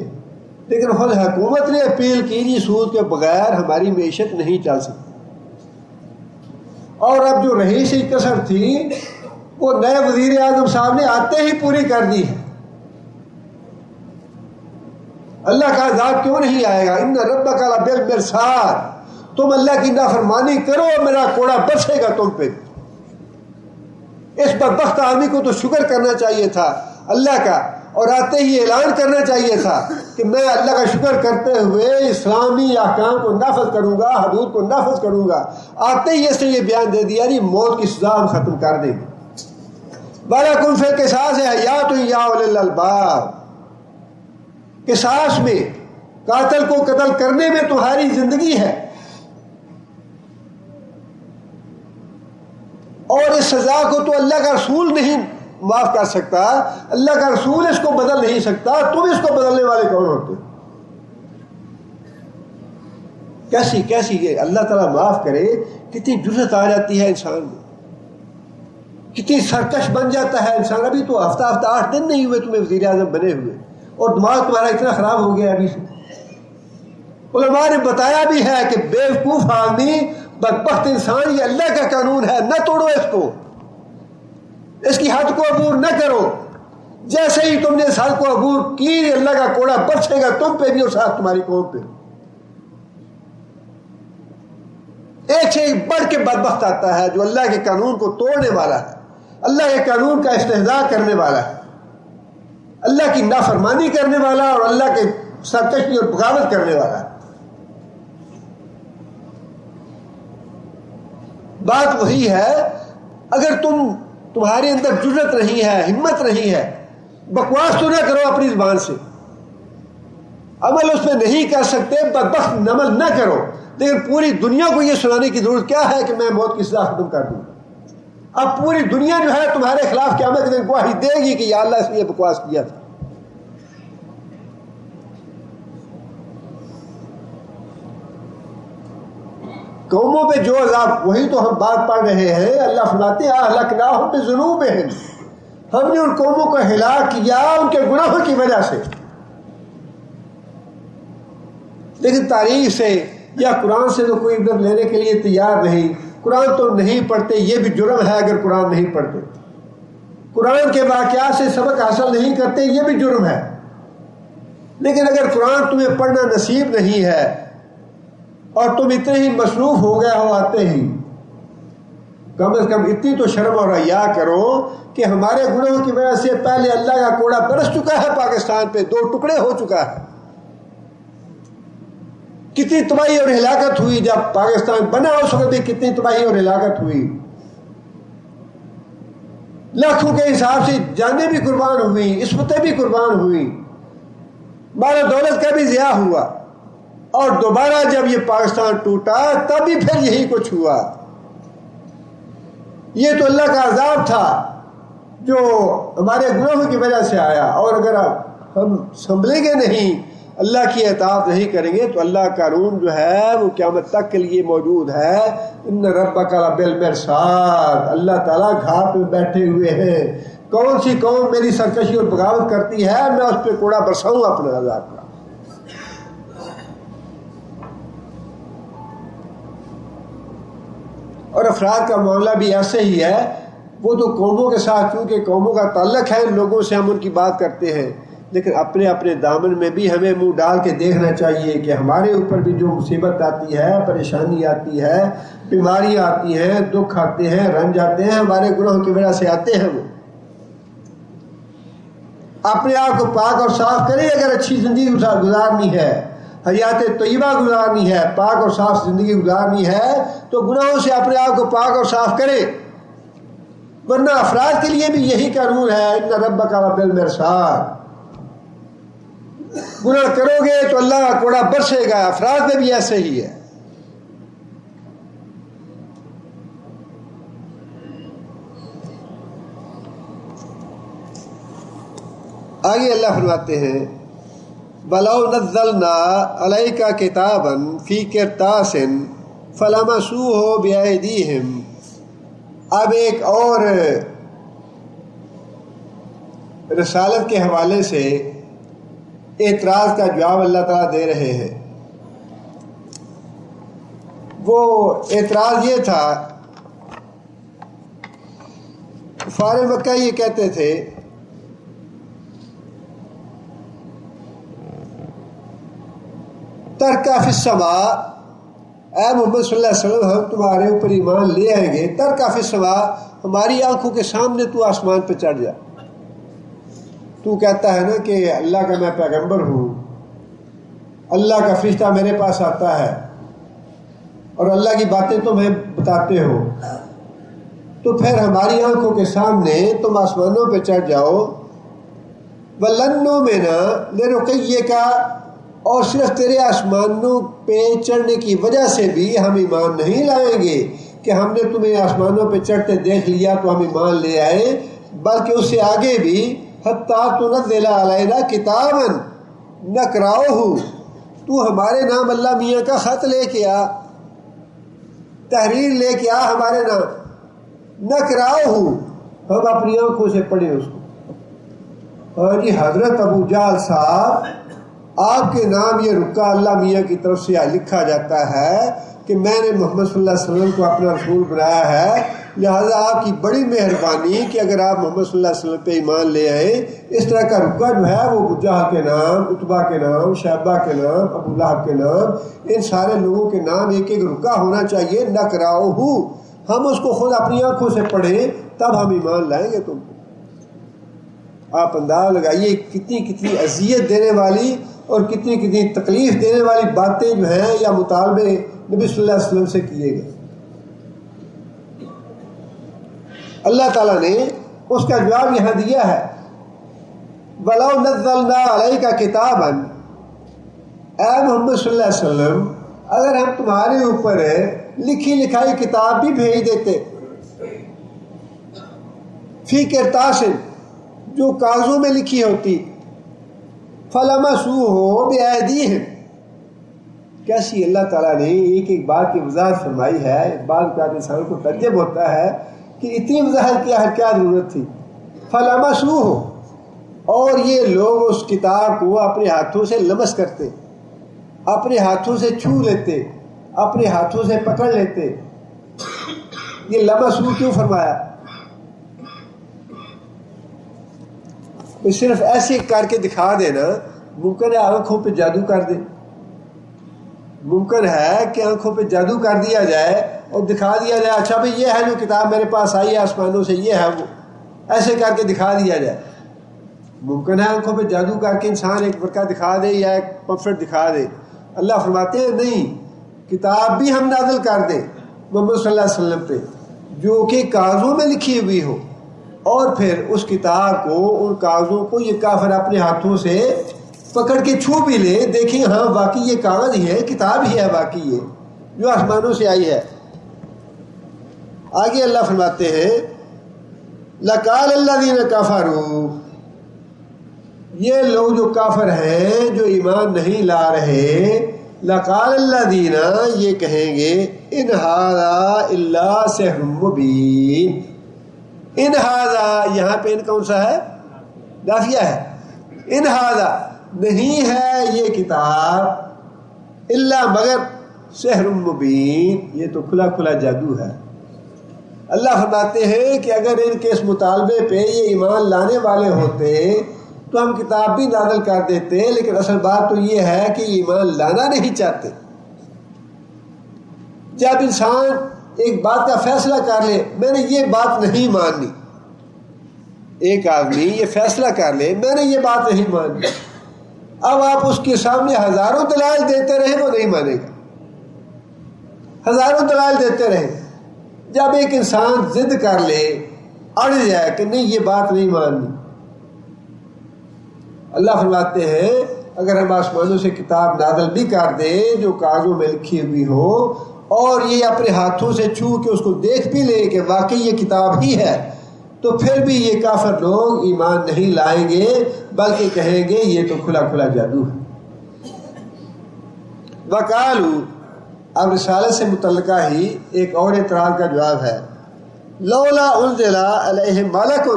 لیکن خود حکومت نے اپیل کی جی سود کے بغیر ہماری معیشت نہیں چل سکتی۔ اور اب جو رہی سی کسر تھی وہ نئے وزیر اعظم صاحب نے آتے ہی پوری کر دی ہے۔ اللہ کا عذاب کیوں نہیں آئے گا؟ ان ربک لبالمرصاد، تم اللہ کی نافرمانی کرو میرا کوڑا برسے گا تم پہ۔ اس بدبخت آدمی کو تو شکر کرنا چاہیے تھا اللہ کا، اور آتے ہی اعلان کرنا چاہیے تھا کہ میں اللہ کا شکر کرتے ہوئے اسلامی احکام کو نافذ کروں گا، حدود کو نافذ کروں گا۔ آتے ہی اس نے یہ بیان دے دیا نہیں، موت کی سزا ہم ختم کر دیں گے۔ وَلَکُمْ فِی الْقِصَاصِ حَیَاتٌ یَا اُولی الْأَلْبَابِ، قصاص میں، قاتل کو قتل کرنے میں تمہاری زندگی ہے، اور اس سزا کو تو اللہ کا رسول نہیں معاف کر سکتا، اللہ کا رسول اس کو بدل نہیں سکتا، تم اس کو بدلنے والے کون ہوتے؟ کیسی یہ اللہ تعالیٰ معاف کرے، کتنی جرأت آ جاتی ہے انسان میں، کتنی سرکش بن جاتا ہے انسان۔ ابھی تو ہفتہ 8 دن نہیں ہوئے تمہیں وزیر اعظم بنے ہوئے، اور دماغ تمہارا اتنا خراب ہو گیا ابھی سے۔ علماء نے بتایا بھی ہے کہ بیوقوف آدمی، بدبخت انسان، یہ اللہ کا قانون ہے، نہ توڑو اس کو، اس کی حد کو عبور نہ کرو۔ جیسے ہی تم نے اس حد کو عبور کی، اللہ کا کوڑا برسے گا تم پہ بھی اور ساتھ تمہاری قوم پہ۔ ایک سے ایک بڑھ کے بدبخت آتا ہے جو اللہ کے قانون کو توڑنے والا ہے، اللہ کے قانون کا استہزاء کرنے والا ہے، اللہ کی نافرمانی کرنے والا اور اللہ کے سرکشی اور بغاوت کرنے والا ہے۔ بات وہی ہے، اگر تمہارے اندر جرأت نہیں ہے، ہمت نہیں ہے، بکواس تو نہ کرو اپنی زبان سے، عمل اس پہ نہیں کر سکتے، بدبخت عمل نہ کرو، لیکن پوری دنیا کو یہ سنانے کی ضرورت کیا ہے کہ میں موت کی سزا ختم کر دوں۔ اب پوری دنیا جو ہے تمہارے خلاف قیامت کے دن گواہی دے گی کہ یا اللہ اس نے یہ بکواس کیا تھا۔ قوموں پہ جو عذاب، وہی تو ہم بات پڑھ رہے ہیں۔ اللہ فرماتے ہیں اہلکناہم بذنوبہم، ہم نے ان قوموں کو ہلاک کیا ان کے گناہوں کی وجہ سے۔ لیکن تاریخ سے یا قرآن سے تو کوئی عبرت لینے کے لیے تیار نہیں۔ قرآن تو نہیں پڑھتے، یہ بھی جرم ہے اگر قرآن نہیں پڑھتے۔ قرآن کے واقعات سے سبق حاصل نہیں کرتے، یہ بھی جرم ہے۔ لیکن اگر قرآن تمہیں پڑھنا نصیب نہیں ہے اور تم اتنے ہی مصروف ہو گئے ہو آتے ہی، کم از کم اتنی تو شرم اور حیا کرو کہ ہمارے گناہوں کی وجہ سے پہلے اللہ کا کوڑا برس چکا ہے پاکستان پہ، 2 ٹکڑے ہو چکا ہے۔ کتنی تباہی اور ہلاکت ہوئی، جب پاکستان بنا اس وقت بھی کتنی تباہی اور ہلاکت ہوئی، لاکھوں کے حساب سے جانیں بھی قربان ہوئی، عصمتیں بھی قربان ہوئی، مال و دولت کا بھی ضیاع ہوا، اور دوبارہ جب یہ پاکستان ٹوٹا تب بھی پھر یہی کچھ ہوا۔ یہ تو اللہ کا عذاب تھا جو ہمارے گناہوں کی وجہ سے آیا، اور اگر ہم سنبھلیں گے نہیں، اللہ کی اطاعت نہیں کریں گے، تو اللہ کا قانون جو ہے وہ قیامت تک کے لیے موجود ہے۔ ان ربک لبالمرصاد، اللہ تعالیٰ گھاٹ میں بیٹھے ہوئے ہیں، کون سی قوم میری سرکشی اور بغاوت کرتی ہے میں اس پہ کوڑا برساؤں اپنے عذاب کا. اور افراد کا معاملہ بھی ایسے ہی ہے. وہ تو قوموں کے ساتھ کیونکہ قوموں کا تعلق ہے لوگوں سے ہم ان کی بات کرتے ہیں، لیکن اپنے اپنے دامن میں بھی ہمیں منہ ڈال کے دیکھنا چاہیے کہ ہمارے اوپر بھی جو مصیبت آتی ہے، پریشانی آتی ہے، بیماری آتی ہیں، دکھ آتے ہیں، رنج آتے ہیں، ہمارے گناہوں کی وجہ سے آتے ہیں. وہ اپنے آپ کو پاک اور صاف کرے. اگر اچھی زندگی گزارنی ہے، حیات طیبہ گزارنی ہے، پاک اور صاف زندگی گزارنی ہے تو گناہوں سے اپنے آپ کو پاک اور صاف کرے. ورنہ افراد کے لیے بھی یہی قانون ہے، ان ربک بالمرصاد. گناہ کرو گے تو اللہ کا کوڑا برسے گا. افراد میں بھی ایسے ہی ہے. آگے اللہ فرماتے ہیں وَلَوْ نَزَّلْنَا عَلَيْكَ كِتَابًا فِي قِرْطَاسٍ فَلَمَسُوهُ بِأَيْدِيهِمْ. اب ایک اور رسالت کے حوالے سے اعتراض کا جواب اللہ تعالیٰ دے رہے ہیں. وہ اعتراض یہ تھا، کفار مکہ یہ کہتے تھے ترکا فی السماء، اے محمد صلی اللہ علیہ وسلم ہم تمہارے اوپر ایمان لے آئیں گے. ترکا فی السماء، ہماری آنکھوں کے سامنے تو آسمان پہ چڑھ جا. تو کہتا ہے نا کہ اللہ کا میں پیغمبر ہوں، اللہ کا فرشتہ میرے پاس آتا ہے اور اللہ کی باتیں تمہیں بتاتے ہو، تو پھر ہماری آنکھوں کے سامنے تم آسمانوں پہ چڑھ جاؤ. وَلَن نُؤْمِنَ لِرُقِيِّكَ، اور صرف تیرے آسمانوں پہ چڑھنے کی وجہ سے بھی ہم ایمان نہیں لائیں گے کہ ہم نے تمہیں آسمانوں پہ چڑھتے دیکھ لیا تو ہم ایمان لے آئے، بلکہ اس سے آگے بھی حتیٰ تنزل علینا کتابا نقرأہ، تو ہمارے نام اللہ میاں کا خط لے کے آ، تحریر لے کے آ ہمارے نام، نقرأہ ہم اپنی آنکھوں سے پڑھیں اس کو. اور جی حضرت ابو جہل صاحب، آپ کے نام یہ رکا اللہ میاں کی طرف سے لکھا جاتا ہے کہ میں نے محمد صلی اللہ علیہ وسلم کو اپنا رسول بنایا ہے، لہذا آپ کی بڑی مہربانی کہ اگر آپ محمد صلی اللہ علیہ وسلم پہ ایمان لے آئیں. اس طرح کا رکا جو ہے وہ ابو جہل کے نام، عتبہ کے نام، شیبہ کے نام، ابو لہب کے نام، ان سارے لوگوں کے نام ایک ایک رکا ہونا چاہیے. نقرأہ، ہم اس کو خود اپنی آنکھوں سے پڑھیں تب ہم ایمان لائیں گے تم. آپ انداز لگائیے کتنی کتنی اذیت دینے والی اور کتنی کتنی تکلیف دینے والی باتیں جو ہیں یا مطالبے نبی صلی اللہ علیہ وسلم سے کیے گئے. اللہ تعالیٰ نے اس کا جواب یہاں دیا ہے وَلَوْ نَزَّلْنَا عَلَيْكَ كِتَابًا، اے محمد صلی اللہ علیہ وسلم اگر ہم تمہارے اوپر لکھی لکھائی کتاب بھی بھیج دیتے، فی قرطاس، جو کاغذوں میں لکھی ہوتی، فَلَمَسُوهُ بِأَيْدِيهِمْ. کیسی اللہ تعالیٰ نے ایک ایک بات کی وضاحت فرمائی ہے. بعض اوقات انسان کو تعجب ہوتا ہے کہ اتنی وضاحت کیا ضرورت تھی. فَلَمَسُوهُ، اور یہ لوگ اس کتاب کو اپنے ہاتھوں سے لمس کرتے، اپنے ہاتھوں سے چھو لیتے، اپنے ہاتھوں سے پکڑ لیتے. یہ لمسو کیوں فرمایا؟ صرف ایسے کر کے دکھا دینا ممکن ہے آنکھوں پہ جادو کر دے، ممکن ہے کہ آنکھوں پہ جادو کر دیا جائے اور دکھا دیا جائے اچھا بھائی یہ ہے جو کتاب میرے پاس آئی ہے آسمانوں سے، یہ ہے وہ، ایسے کر کے دکھا دیا جائے. ممکن ہے آنکھوں پہ جادو کر کے انسان ایک ورقہ دکھا دے یا ایک پمفلٹ دکھا دے. اللہ فرماتے ہیں نہیں، کتاب بھی ہم نازل کر دیں محمد صلی اللہ علیہ وسلم پہ جو کہ کاغذوں میں لکھی ہوئی ہو، اور پھر اس کتاب کو، ان کاغذوں کو یہ کافر اپنے ہاتھوں سے پکڑ کے چھو بھی لے، دیکھیں ہاں واقعی یہ کاغذ ہی ہے، کتاب ہی ہے واقعی یہ جو آسمانوں سے آئی ہے. آگے اللہ فرماتے ہیں لَقَالَ الَّذِينَ كَفَرُوا، یہ لوگ جو کافر ہیں جو ایمان نہیں لا رہے، لَقَالَ الَّذِينَ یہ کہیں گے إِنْ هَذَا إِلَّا سِحْرٌ مُبِينٌ، ان ھذا، یہاں پہ ان کون سا ہے؟ نافیہ ہے. ان ھذا نہیں ہے یہ کتاب الا مگر سحر مبین، یہ تو کھلا کھلا جادو ہے. اللہ فرماتے ہیں کہ اگر ان کے اس مطالبے پہ یہ ایمان لانے والے ہوتے تو ہم کتاب بھی نازل کر دیتے، لیکن اصل بات تو یہ ہے کہ ایمان لانا نہیں چاہتے. جب انسان ایک بات کا فیصلہ کر لے میں نے یہ بات نہیں ماننی، ایک آدمی یہ فیصلہ کر لے میں نے یہ بات نہیں ماننی، اب آپ اس کے سامنے ہزاروں دلائل دیتے رہیں وہ نہیں مانے گا. ہزاروں دلائل دیتے رہیں. جب ایک انسان ضد کر لے، اڑ جائے کہ نہیں یہ بات نہیں ماننی، اللہ فرماتے ہیں اگر ہم آسمانوں سے کتاب نازل بھی کر دیں جو کاغذوں میں لکھی ہوئی ہو، اور یہ اپنے ہاتھوں سے چھو کے اس کو دیکھ بھی لے کہ واقعی یہ کتاب ہی ہے، تو پھر بھی یہ کافر لوگ ایمان نہیں لائیں گے، بلکہ کہیں گے یہ تو کھلا کھلا جادو ہے. وقالو، اب رسالت سے متعلقہ ہی ایک اور اعتراض کا جواب ہے. لولا انزل علیہ ملک،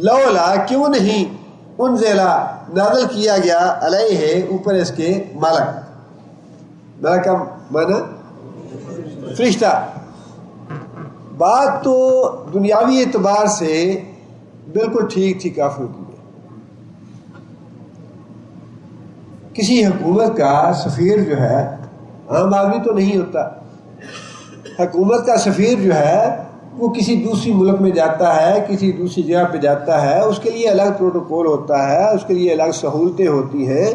لولا کیوں نہیں، انزل نازل کیا گیا علیہ اوپر اس کے ملک. ملک کا معنی فرشتہ. بات تو دنیاوی اعتبار سے بالکل ٹھیک تھی کافروں کی. کسی حکومت کا سفیر جو ہے عام آدمی تو نہیں ہوتا. حکومت کا سفیر جو ہے وہ کسی دوسری ملک میں جاتا ہے، کسی دوسری جگہ پہ جاتا ہے، اس کے لیے الگ پروٹوکول ہوتا ہے، اس کے لیے الگ سہولتیں ہوتی ہیں،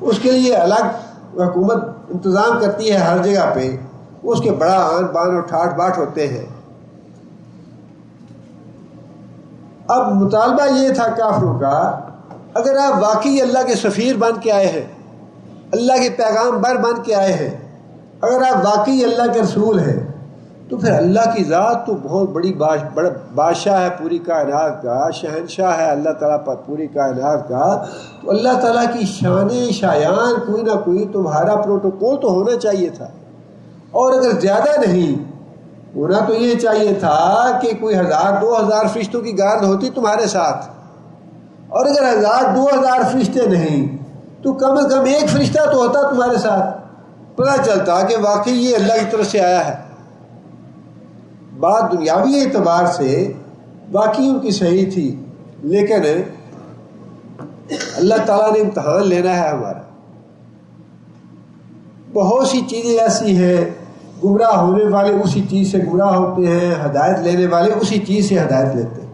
اس کے لیے الگ حکومت انتظام کرتی ہے ہر جگہ پہ، اس کے بڑا آن بان اور ٹھاٹ باٹ ہوتے ہیں. اب مطالبہ یہ تھا کافروں کا، اگر آپ واقعی اللہ کے سفیر بن کے آئے ہیں، اللہ کے پیغام بر بن کے آئے ہیں، اگر آپ واقعی اللہ کے رسول ہیں، تو پھر اللہ کی ذات تو بہت بڑی بادشاہ ہے پوری کائنات کا، شہنشاہ ہے اللہ تعالیٰ پر پوری کائنات کا، تو اللہ تعالیٰ کی شان شایان کوئی نہ کوئی تمہارا پروٹوکول تو ہونا چاہیے تھا. اور اگر زیادہ نہیں ہونا تو یہ چاہیے تھا کہ کوئی 1000-2000 فرشتوں کی گارد ہوتی تمہارے ساتھ، اور اگر 1000-2000 فرشتے نہیں تو کم از کم ایک فرشتہ تو ہوتا تمہارے ساتھ، پتہ چلتا کہ واقعی یہ اللہ کی طرف سے آیا ہے. بات دنیاوی اعتبار سے واقعی ان کی صحیح تھی، لیکن اللہ تعالیٰ نے امتحان لینا ہے ہمارا. بہت سی چیزیں ایسی ہیں، گمراہ ہونے والے اسی چیز سے گمراہ ہوتے ہیں، ہدایت لینے والے اسی چیز سے ہدایت لیتے ہیں.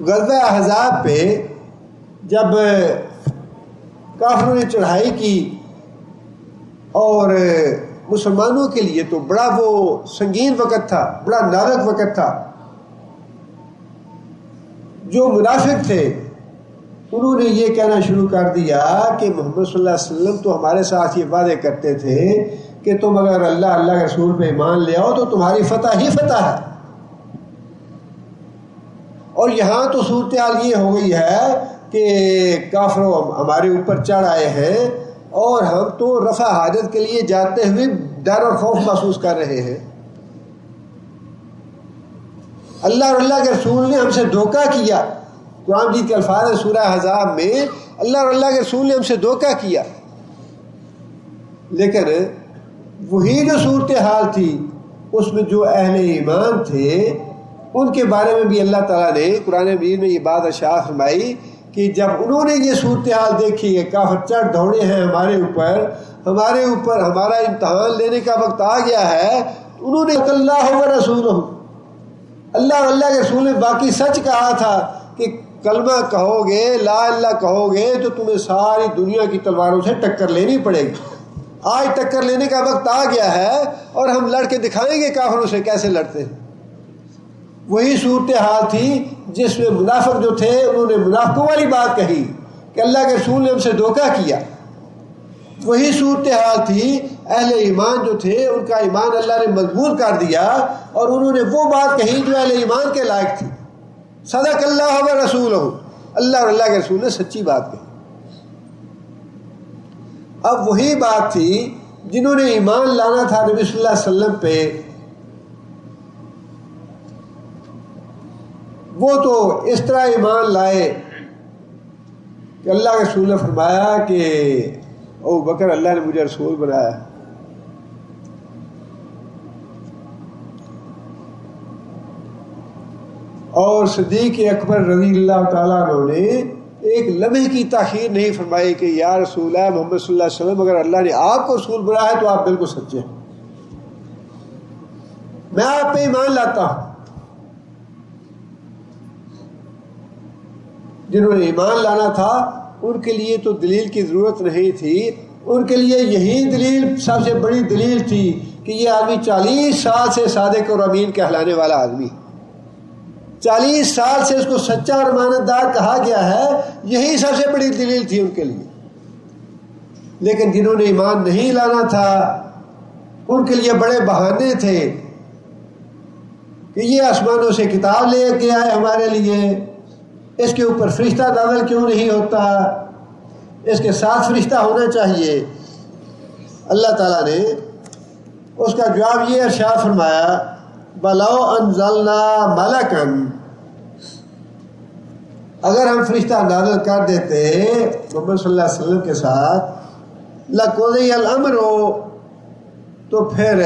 غزوہ احزاب پہ جب کافروں نے چڑھائی کی اور مسلمانوں کے لیے تو بڑا وہ سنگین وقت تھا، بڑا نازک وقت تھا. جو منافق تھے انہوں نے یہ کہنا شروع کر دیا کہ محمد صلی اللہ علیہ وسلم تو ہمارے ساتھ یہ وعدے کرتے تھے کہ تم اگر اللہ کے رسول پہ ایمان لے آؤ تو تمہاری فتح ہی فتح ہے. اور یہاں تو صورتحال یہ ہو گئی ہے کہ کافروں ہمارے اوپر چڑھ آئے ہیں اور ہم تو رفع حاجت کے لیے جاتے ہوئے ڈر اور خوف محسوس کر رہے ہیں. اللہ اور اللہ کے رسول نے ہم سے دھوکہ کیا. قرآن مجید کے الفاظ سورہ احزاب میں اللہ اور اللہ کے رسول نے ہم سے دھوکہ کیا. لیکن وہی جو صورتحال تھی اس میں جو اہل ایمان تھے ان کے بارے میں بھی اللہ تعالیٰ نے قرآن مجید میں یہ بات ارشاد فرمائی کہ جب انہوں نے یہ صورتحال دیکھی کہ کافر چڑھ دوڑے ہیں ہمارے اوپر ہمارا امتحان لینے کا وقت آ گیا ہے، تو انہوں نے اللہ و رسولہ، اللہ اور اللہ کے رسول نے باقی سچ کہا تھا کہ کلمہ کہو گے، لا اللہ کہو گے تو تمہیں ساری دنیا کی تلواروں سے ٹکر لینی پڑے گی. آج ٹکر لینے کا وقت آ گیا ہے اور ہم لڑ کے دکھائیں گے کافروں سے کیسے لڑتے ہیں. وہی صورتحال تھی جس میں منافق جو تھے انہوں نے منافقوں والی بات کہی کہ اللہ کے رسول نے ہم سے دھوکہ کیا. وہی صورتحال تھی اہل ایمان جو تھے ان کا ایمان اللہ نے مضبوط کر دیا اور انہوں نے وہ بات کہی جو اہل ایمان کے لائق تھی. صدق اللہ و رسولہ، اللہ اور اللہ کے رسول نے سچی بات کہی. اب وہی بات تھی جنہوں نے ایمان لانا تھا نبی صلی اللہ علیہ وسلم پہ، وہ تو اس طرح ایمان لائے کہ اللہ کے رسول نے فرمایا کہ ابو بکر اللہ نے مجھے رسول بنایا، اور صدیق اکبر رضی اللہ تعالیٰ عنہ نے ایک لمحے کی تاخیر نہیں فرمائی کہ یا رسول اللہ محمد صلی اللہ علیہ وسلم اگر اللہ نے آپ کو رسول بنایا ہے تو آپ بالکل سچے ہیں، میں آپ پہ ایمان لاتا ہوں۔ جنہوں نے ایمان لانا تھا ان کے لیے تو دلیل کی ضرورت نہیں تھی، ان کے لیے یہی دلیل سب سے بڑی دلیل تھی کہ یہ آدمی 40 سال سے صادق اور امین کہلانے والا آدمی، 40 سال سے اس کو سچا اور امانت دار کہا گیا ہے، یہی سب سے بڑی دلیل تھی ان کے لیے۔ لیکن جنہوں نے ایمان نہیں لانا تھا ان کے لیے بڑے بہانے تھے کہ یہ آسمانوں سے کتاب لے کے آئے ہمارے لیے، اس کے اوپر فرشتہ نازل کیوں نہیں ہوتا، اس کے ساتھ فرشتہ ہونا چاہیے۔ اللہ تعالیٰ نے اس کا جواب یہ ارشاد فرمایا بَلَوْ أَنزَلْنَا مَلَكًا، اگر ہم فرشتہ نازل کر دیتے محمد صلی اللہ علیہ وسلم کے ساتھ لَقُضِيَ الْأَمْرُ، تو پھر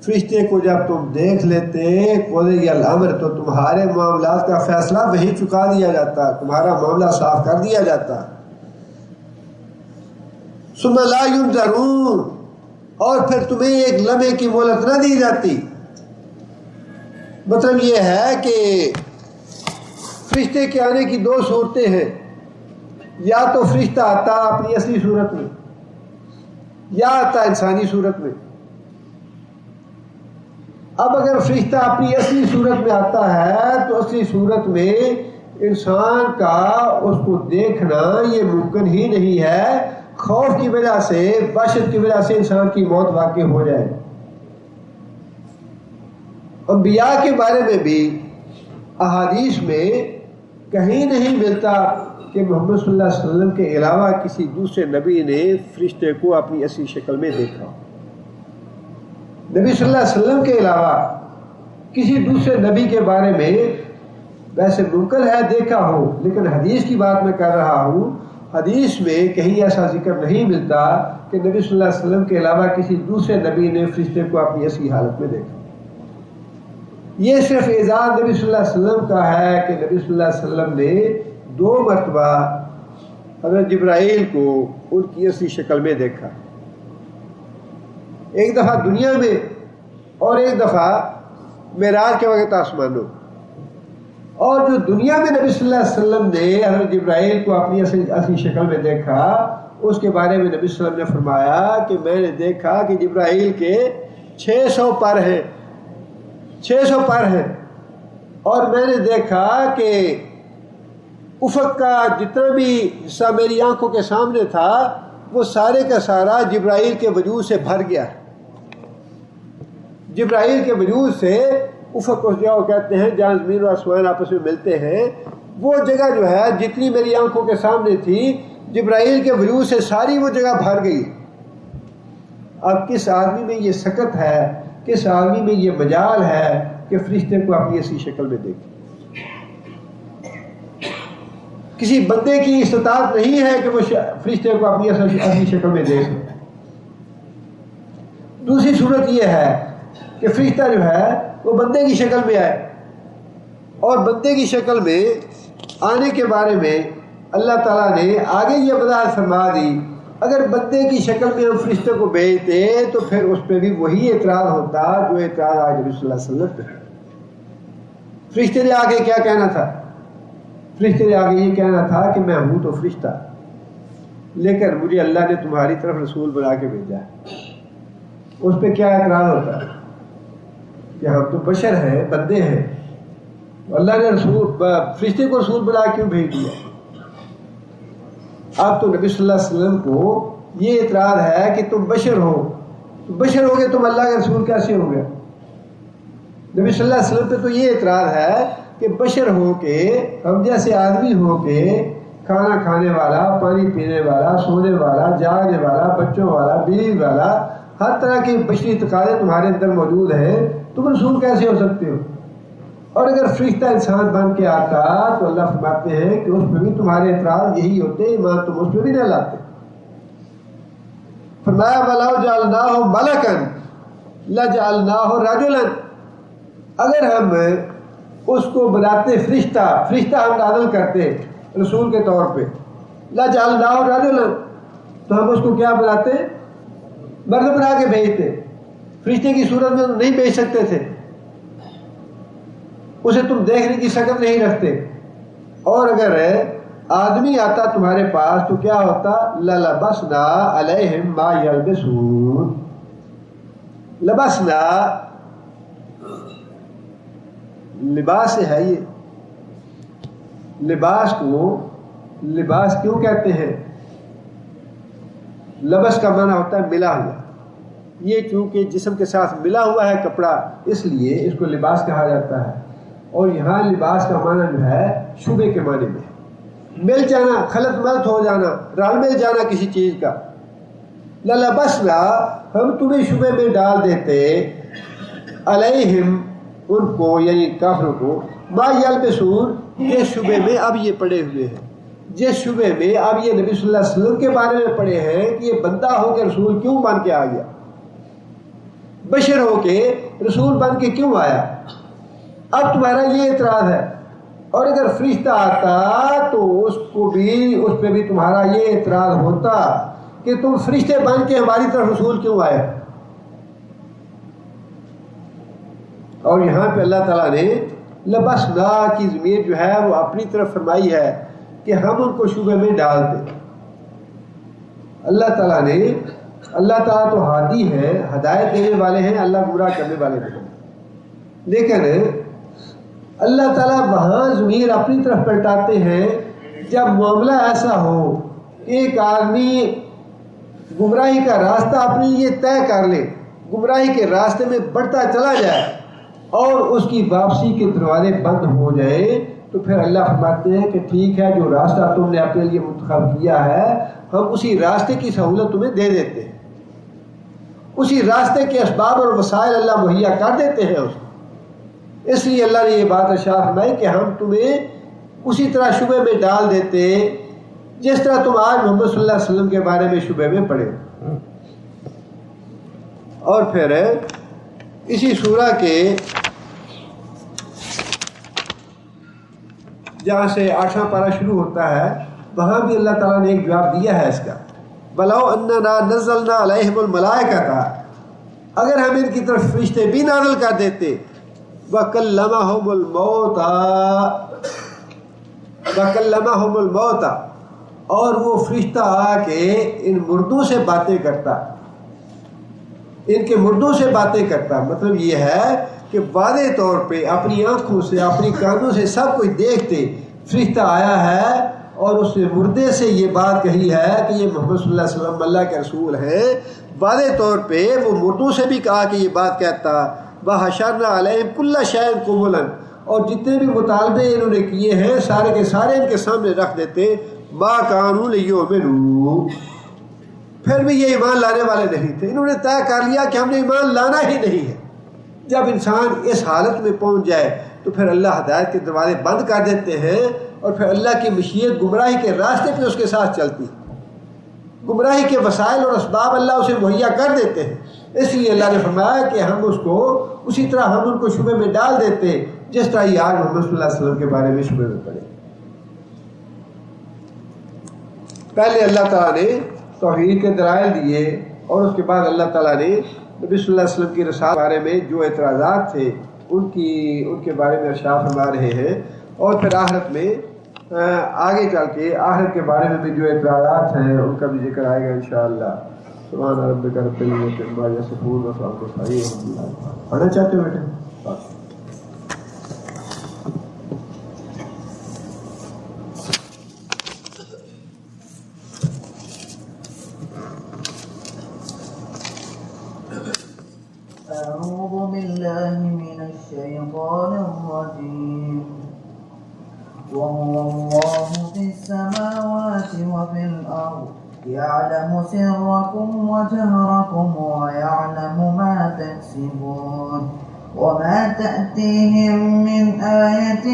فرشتے کو جب تم دیکھ لیتے قُضِيَ الْأَمْرُ، تو تمہارے معاملات کا فیصلہ وہی چکا دیا جاتا، تمہارا معاملہ صاف کر دیا جاتا۔ ثُمَّ لَا يُنظَرُونَ، اور پھر تمہیں ایک لمحے کی مہلت نہ دی جاتی۔ مطلب یہ ہے کہ فرشتے کے آنے کی 2 صورتیں ہیں، یا تو فرشتہ آتا اپنی اصلی صورت میں یا آتا انسانی صورت میں۔ اب اگر فرشتہ اپنی اصلی صورت میں آتا ہے تو اصلی صورت میں انسان کا اس کو دیکھنا یہ ممکن ہی نہیں ہے، خوف کی وجہ سے، وحشت کی وجہ سے انسان کی موت واقع ہو جائے۔ انبیاء کے بارے میں بھی احادیث میں کہیں نہیں ملتا کہ محمد صلی اللہ علیہ وسلم کے علاوہ کسی دوسرے نبی نے فرشتے کو اپنی اصلی شکل میں دیکھا۔ نبی صلی اللہ علیہ وسلم کے علاوہ کسی دوسرے نبی کے بارے میں ویسے ممکن ہے دیکھا ہو، لیکن حدیث کی بات میں کر رہا ہوں، حدیث میں کہیں ایسا ذکر نہیں ملتا کہ نبی صلی اللہ علیہ وسلم کے علاوہ کسی دوسرے نبی نے فرشتے کو اپنی اصلی حالت میں دیکھا۔ یہ صرف اعزاز نبی صلی اللہ علیہ وسلم کا ہے کہ نبی صلی اللہ علیہ وسلم نے 2 مرتبہ حضرت جبرائیل کو ان کی اصلی شکل میں دیکھا، ایک دفعہ دنیا میں اور ایک دفعہ معراج کے وقت آسمانوں۔ اور جو دنیا میں نبی صلی اللہ علیہ وسلم نے حضرت جبرائیل کو اپنی اصلی شکل میں دیکھا، اس کے بارے میں نبی صلی اللہ علیہ وسلم نے فرمایا کہ میں نے دیکھا کہ جبرائیل کے 600 پر ہیں، 600 پر ہیں، اور میں نے دیکھا کہ افق کا جتنا بھی حصہ میری آنکھوں کے سامنے تھا وہ سارے کا سارا جبرائیل کے وجود سے بھر گیا۔ جبرائیل کے وجود سے افق اس جگہ کہتے ہیں جہاں زمین و آسمان آپس میں ملتے ہیں، وہ جگہ جو ہے جتنی میری آنکھوں کے سامنے تھی جبرائیل کے وجود سے ساری وہ جگہ بھر گئی۔ اب کس آدمی میں یہ سکت ہے، کس آدمی میں یہ مجال ہے کہ فرشتے کو اپنی اصلی شکل میں دیکھے؟ کسی بندے کی استطاعت نہیں ہے کہ وہ فرشتے کو اپنی اصلی شکل میں دیکھ لے۔ دوسری صورت یہ ہے کہ فرشتہ جو ہے وہ بندے کی شکل میں آئے، اور بندے کی شکل میں آنے کے بارے میں اللہ تعالیٰ نے آگے یہ وضاحت فرما دی، اگر بندے کی شکل میں ہم فرشتے کو بھیجتے تو پھر اس پہ بھی وہی اعتراض ہوتا جو اعتراض آج نبی صلی اللہ علیہ وسلم پہ۔ فرشتے نے آگے کیا کہنا تھا؟ فرشتے نے آگے یہ کہنا تھا کہ میں ہوں تو فرشتہ، لیکن مجھے اللہ نے تمہاری طرف رسول بنا کے بھیجا ہے۔ اس پہ کیا اعتراض ہوتا ہے کہ ہم تو بشر ہیں، بندے ہیں، اللہ نے فرشتے کو رسول بنا کیوں بھیج دیا؟ اب تو نبی صلی اللہ علیہ وسلم کو یہ اعتراض ہے کہ تم بشر ہو، بشر ہو گے تم اللہ کے رسول کیسے ہو گئے؟ نبی صلی اللہ علیہ وسلم پہ تو یہ اعتراض ہے کہ بشر ہو کے، ہم جیسے آدمی ہو کے کھانا کھانے والا، پانی پینے والا، سونے والا، جاگنے والا، بچوں والا، بیوی والا، ہر طرح کے بشری تقاضے تمہارے اندر موجود ہیں، تم رسول کیسے ہو سکتے ہو؟ اور اگر فرشتہ انسان بن کے آتا تو اللہ فرماتے ہیں کہ اس پہ بھی تمہارے اعتراض یہی ہوتے، ایمان تم اس پہ بھی نہ لاتے۔ فرمایا وَلَوْ جَعَلْنَاهُ مَلَكًا لَجَعَلْنَاهُ رَجُلًا، اگر ہم اس کو بناتے فرشتہ ہم نازل کرتے رسول کے طور پہ، لَجَعَلْنَاهُ رَجُلًا، تو ہم اس کو کیا بناتے؟ مرد بنا کے بھیجتے، فرشتے کی صورت میں نہیں بھیج سکتے تھے، اسے تم دیکھنے کی شکل نہیں رکھتے۔ اور اگر آدمی آتا تمہارے پاس تو کیا ہوتا؟ لَلَبَسْنَا عَلَيْهِمْ مَا يَلْبِسُونَ، لبسنا لباس ہے، یہ لباس کو لباس کیوں کہتے ہیں؟ لبس کا معنی ہوتا ہے ملا ہوا، یہ چونکہ جسم کے ساتھ ملا ہوا ہے کپڑا، اس لیے اس کو لباس کہا جاتا ہے۔ اور یہاں لباس کا معنی جو ہے شبے کے معنی میں مل جانا، خلط ملط ہو جانا، رل مل جانا کسی چیز کا۔ لَلَبَسْنَا، ہم تمہیں شبے میں ڈال دیتے، علیہم، ان کو یعنی کافروں کو، ما یلبسون، جس شبے میں اب یہ پڑے ہوئے ہیں، جس شبے میں اب یہ نبی صلی اللہ علیہ وسلم کے بارے میں پڑے ہیں کہ یہ بندہ ہو کے رسول کیوں بن کے آ گیا، بشر ہو کے رسول بن کے کیوں آیا، اب تمہارا یہ اعتراض ہے۔ اور اگر فرشتہ آتا تو اس پہ بھی تمہارا یہ اعتراض ہوتا کہ تم فرشتے بن کے ہماری طرف رسول کیوں آئے۔ اور یہاں پہ اللہ تعالیٰ نے لبسنا کی ضمیر جو ہے وہ اپنی طرف فرمائی ہے کہ ہم ان کو شبے میں ڈال دیں۔ اللہ تعالیٰ تو ہادی ہے، ہدایت دینے والے ہیں، اللہ گمراہ کرنے والے نہیں، لیکن اللہ تعالیٰ وہاں ضمیر اپنی طرف پلٹاتے ہیں جب معاملہ ایسا ہو کہ ایک آدمی گمراہی کا راستہ اپنے لیے طے کر لے، گمراہی کے راستے میں بڑھتا چلا جائے اور اس کی واپسی کے دروازے بند ہو جائیں، تو پھر اللہ فرماتے ہیں کہ ٹھیک ہے، جو راستہ تم نے اپنے لیے منتخب کیا ہے ہم اسی راستے کی سہولت تمہیں دے دیتے ہیں، اسی راستے کے اسباب اور وسائل اللہ مہیا کر دیتے ہیں اس کو۔ اس لیے اللہ نے یہ بات ارشاد فرمائی کہ ہم تمہیں اسی طرح شبے میں ڈال دیتے جس طرح تم آج محمد صلی اللہ علیہ وسلم کے بارے میں شبے میں پڑے۔ اور پھر اسی سورہ کے جہاں سے 8واں پارہ شروع ہوتا ہے وہاں بھی اللہ تعالیٰ نے ایک جواب دیا ہے اس کا، وَلَوْ أَنَّنَا نَزَّلْنَا عَلَيْهِمُ الْمَلَائِكَةَ، اگر ہم ان کی طرف فرشتے بھی نازل کر دیتے، وَكَلَّمَهُمُ الْمَوْتَ، اور وہ فرشتہ آ کے ان مردوں سے باتیں کرتا، ان کے مردوں سے باتیں کرتا، مطلب یہ ہے کہ واضح طور پہ اپنی آنکھوں سے اپنی کانوں سے سب کچھ دیکھتے فرشتہ آیا ہے اور اس نے مردے سے یہ بات کہی ہے کہ یہ محمد صلی اللہ علیہ وسلم اللہ کے رسول ہیں، واضح طور پہ وہ مردوں سے بھی کہا کہ یہ بات کہتا، وَحَشَرْنَا عَلَيْهِمْ كُلَّ شَيْءٍ قُبُلًا، اور جتنے بھی مطالبے انہوں نے کیے ہیں سارے کے سارے ان کے سامنے رکھ دیتے، مَا كَانُوا لِيُؤْمِنُوا، پھر بھی یہ ایمان لانے والے نہیں تھے، انہوں نے طے کر لیا کہ ہم نے ایمان لانا ہی نہیں ہے۔ جب انسان اس حالت میں پہنچ جائے تو پھر اللہ ہدایت کے دروازے بند کر دیتے ہیں اور پھر اللہ کی مشیت گمراہی کے راستے پہ اس کے ساتھ چلتی، گمراہی کے وسائل اور اسباب اللہ اسے مہیا کر دیتے ہیں۔ اس لیے اللہ نے فرمایا کہ ہم اس کو اسی طرح ہم ان کو شبے میں ڈال دیتے جس طرح یہ آج محمد صلی اللہ علیہ وسلم کے بارے میں شبے میں پڑے۔ پہلے اللہ تعالیٰ نے توحید کے دلائل دیے اور اس کے بعد اللہ تعالیٰ نے نبی صلی اللہ علیہ وسلم کی رسالت کے بارے میں جو اعتراضات تھے ان کے بارے میں ارشاد فرما رہے ہیں، اور پھر آخرت میں آگے چل کے آخرت کے بارے میں بھی جو اعتراضات ہیں ان کا بھی ذکر آئے گا انشاءاللہ۔ سبحان ربک رب العزت عما یصفون وسلام علی المرسلین۔ پڑھنا چاہتے ہو بیٹے؟ أعوذ بالله من الشيطان الرجيم وهو الله في السماوات وفي الأرض يعلم سركم وجهركم ويعلم ما تكسبون وما تأتيهم من آية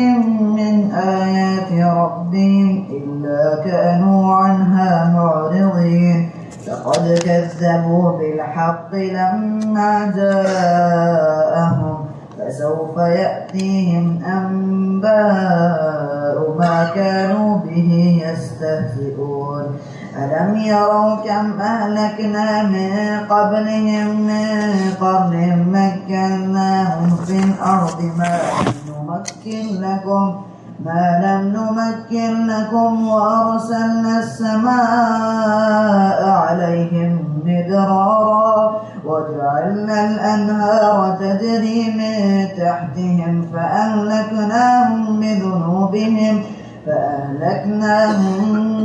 من آيات ربهم إلا كانوا عنها معرضين لقد كذبوا بالحق لما جاءهم فسوف يأتيهم أنباء ما كانوا به يستهزئون ألم يروا كم أهلكنا من قبلهم من قرن مكناهم في الأرض ما لم نمكن لكم وأرسلنا السماء عليهم مدرارا وجعلنا الأنهار تجري من تحتهم فأهلكناهم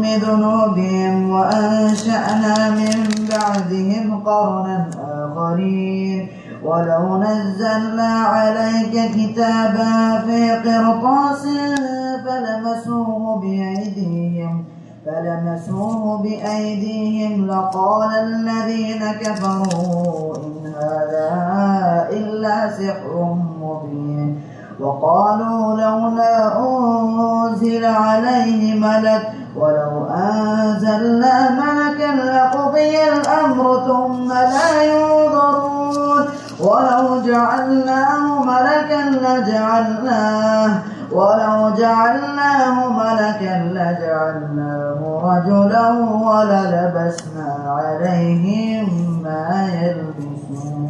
بذنوبهم وأنشأنا من بعدهم قرنا آخرين ولو نزلنا عليك كتابا في قرطاس فلمسوه بأيديهم لقال الذين كفروا إن هذا إلا سحر مبين وقالوا لولا أنزل عليه ملك ولو أنزلنا ملكا لقضي الأمر ثم لا ينظرون ولو جعلناه ملكا لجعلناه رجلا وللبسنا عليهم ما يلبسون.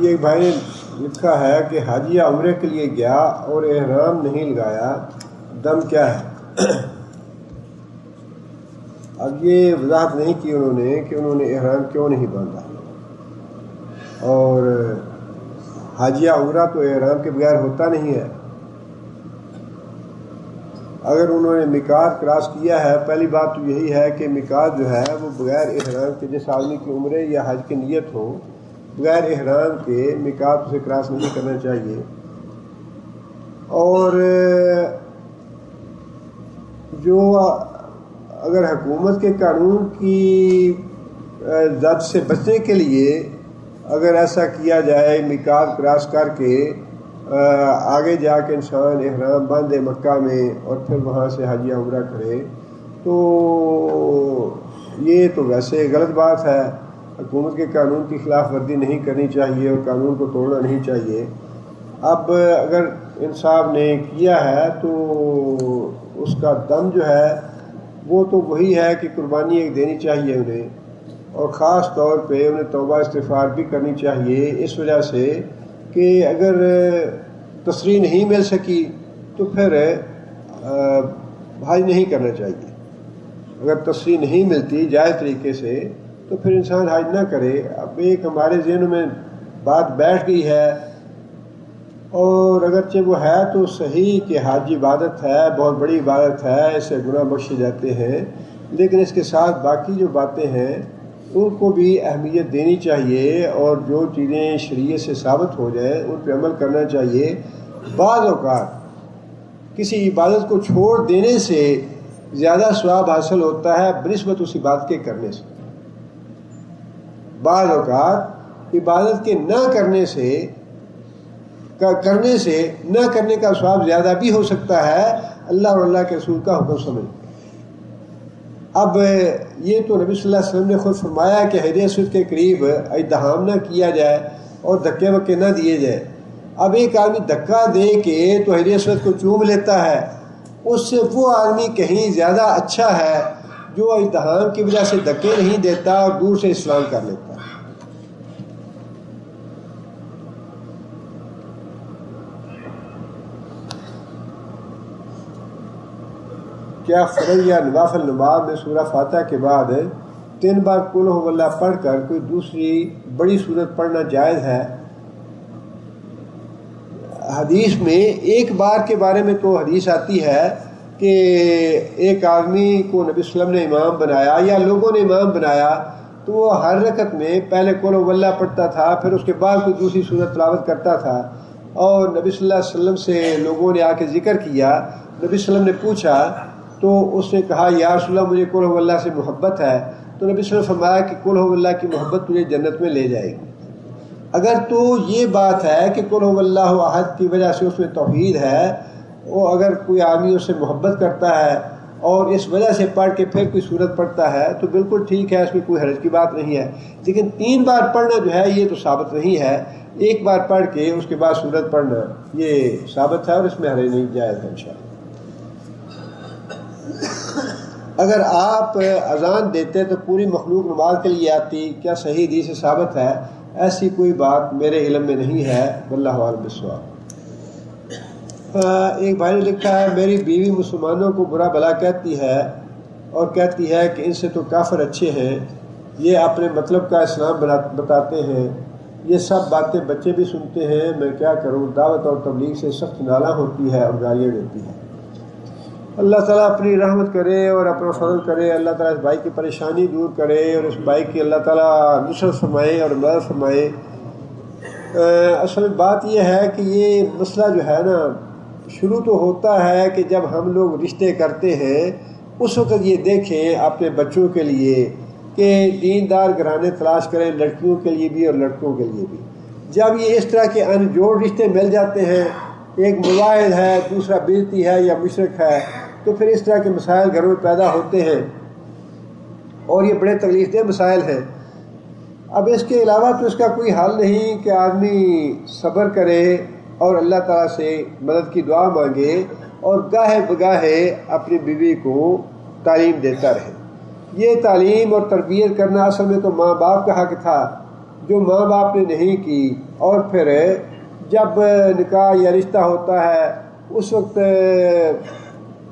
یہ بھائی نے لکھا ہے کہ حاجیہ عمرے کے لیے گیا اور احرام نہیں لگایا، دم کیا ہے؟ اب یہ وضاحت نہیں کی انہوں نے احرام کیوں نہیں باندھا، اور حاجیہ عمرہ تو احرام کے بغیر ہوتا نہیں ہے۔ اگر انہوں نے میقات کراس کیا ہے، پہلی بات تو یہی ہے کہ میقات جو ہے وہ بغیر احرام کے، جس آدمی کی عمرے یا حج کی نیت ہو، بغیر احرام کے میقات اسے کراس نہیں کرنا چاہیے۔ اور جو اگر حکومت کے قانون کی زد سے بچنے کے لیے اگر ایسا کیا جائے، میقات کراس کر کے آگے جا کے انسان احرام باندھے مکہ میں اور پھر وہاں سے حج عمرہ کرے، تو یہ تو ویسے غلط بات ہے۔ حکومت کے قانون کی خلاف ورزی نہیں کرنی چاہیے اور قانون کو توڑنا نہیں چاہیے۔ اب اگر انصاف نے کیا ہے تو اس کا دم جو ہے وہ تو وہی ہے کہ قربانی ایک دینی چاہیے انہیں، اور خاص طور پہ انہیں توبہ استغفار بھی کرنی چاہیے، اس وجہ سے کہ اگر تصریح نہیں مل سکی تو پھر حج نہیں کرنا چاہیے۔ اگر تصریح نہیں ملتی جائز طریقے سے تو پھر انسان حج نہ کرے۔ اب ایک ہمارے ذہن میں بات بیٹھ گئی ہے، اور اگرچہ وہ ہے تو صحیح کہ حج عبادت ہے، بہت بڑی عبادت ہے، اس سے گناہ بخشے جاتے ہیں، لیکن اس کے ساتھ باقی جو باتیں ہیں ان کو بھی اہمیت دینی چاہیے، اور جو چیزیں شریعت سے ثابت ہو جائیں ان پہ عمل کرنا چاہیے۔ بعض اوقات کسی عبادت کو چھوڑ دینے سے زیادہ ثواب حاصل ہوتا ہے بنسبت اس عبادت کے کرنے سے۔ بعض اوقات عبادت کے نہ کرنے کا ثواب زیادہ بھی ہو سکتا ہے، اللہ اور اللہ کے رسول کا حکم سمجھ۔ اب یہ تو نبی صلی اللہ علیہ وسلم نے خود فرمایا کہ حجر اسود کے قریب اجتحام نہ کیا جائے اور دھکے وکے نہ دیے جائے۔ اب ایک آدمی دھکا دے کے تو حجر اسود کو چوم لیتا ہے، اس سے وہ آدمی کہیں زیادہ اچھا ہے جو اجتحام کی وجہ سے دھکے نہیں دیتا اور دور سے اسلام کر لیتا ہے۔ کیا فرض یا نوافل نماز میں سورہ فاتحہ کے بعد 3 بار قل ہو اللہ پڑھ کر کوئی دوسری بڑی صورت پڑھنا جائز ہے؟ حدیث میں ایک بار کے بارے میں تو حدیث آتی ہے کہ ایک آدمی کو نبی صلی اللہ علیہ وسلم نے امام بنایا یا لوگوں نے امام بنایا تو وہ ہر رکعت میں پہلے قل ہو اللہ پڑھتا تھا، پھر اس کے بعد کوئی دوسری صورت تلاوت کرتا تھا، اور نبی صلی اللہ علیہ وسلم سے لوگوں نے آ کے ذکر کیا۔ نبی صلی اللہ علیہ وسلم نے پوچھا تو اس نے کہا یا رسول اللہ مجھے قل ہو اللہ سے محبت ہے، تو نبی صلی اللہ علیہ وسلم فرمایا کہ قل ہو اللہ کی محبت تجھے جنت میں لے جائے گی۔ اگر تو یہ بات ہے کہ قل ہو اللہ احد کی وجہ سے اس میں توحید ہے، وہ اگر کوئی آدمی اس سے محبت کرتا ہے اور اس وجہ سے پڑھ کے پھر کوئی صورت پڑھتا ہے تو بالکل ٹھیک ہے، اس میں کوئی حرج کی بات نہیں ہے، لیکن 3 بار پڑھنا جو ہے یہ تو ثابت نہیں ہے۔ ایک بار پڑھ کے اس کے بعد صورت پڑھنا یہ ثابت ہے اور اس میں حرج نہیں، جائز ہے انشاءاللہ۔ اگر آپ اذان دیتے تو پوری مخلوق نماز کے لیے آتی، کیا صحیح حدیث سے ثابت ہے؟ ایسی کوئی بات میرے علم میں نہیں ہے، واللہ اعلم بالصواب۔ ایک بھائی نے لکھا ہے میری بیوی مسلمانوں کو برا بھلا کہتی ہے اور کہتی ہے کہ ان سے تو کافر اچھے ہیں، یہ اپنے مطلب کا اسلام بتاتے ہیں، یہ سب باتیں بچے بھی سنتے ہیں، میں کیا کروں؟ دعوت اور تبلیغ سے سخت نالاں ہوتی ہے اور گالیاں دیتی ہے۔ اللہ تعالیٰ اپنی رحمت کرے اور اپنا فضل کرے، اللہ تعالیٰ اس بھائی کی پریشانی دور کرے اور اس بھائی کی اللہ تعالیٰ نصرت فرمائے اور مدد فرمائے۔ اصل بات یہ ہے کہ یہ مسئلہ جو ہے نا شروع تو ہوتا ہے کہ جب ہم لوگ رشتے کرتے ہیں اس وقت یہ دیکھیں اپنے بچوں کے لیے کہ دیندار گھرانے تلاش کریں، لڑکیوں کے لیے بھی اور لڑکوں کے لیے بھی۔ جب یہ اس طرح کے ان جوڑ رشتے مل جاتے ہیں، ایک مواحد ہے دوسرا بدعتی ہے یا مشرک ہے، تو پھر اس طرح کے مسائل گھروں میں پیدا ہوتے ہیں اور یہ بڑے تکلیف دہ مسائل ہیں۔ اب اس کے علاوہ تو اس کا کوئی حل نہیں کہ آدمی صبر کرے اور اللہ تعالیٰ سے مدد کی دعا مانگے اور گاہے بگاہے اپنی بیوی کو تعلیم دیتا رہے۔ یہ تعلیم اور تربیت کرنا اصل میں تو ماں باپ کا حق تھا، جو ماں باپ نے نہیں کی، اور پھر جب نکاح یا رشتہ ہوتا ہے اس وقت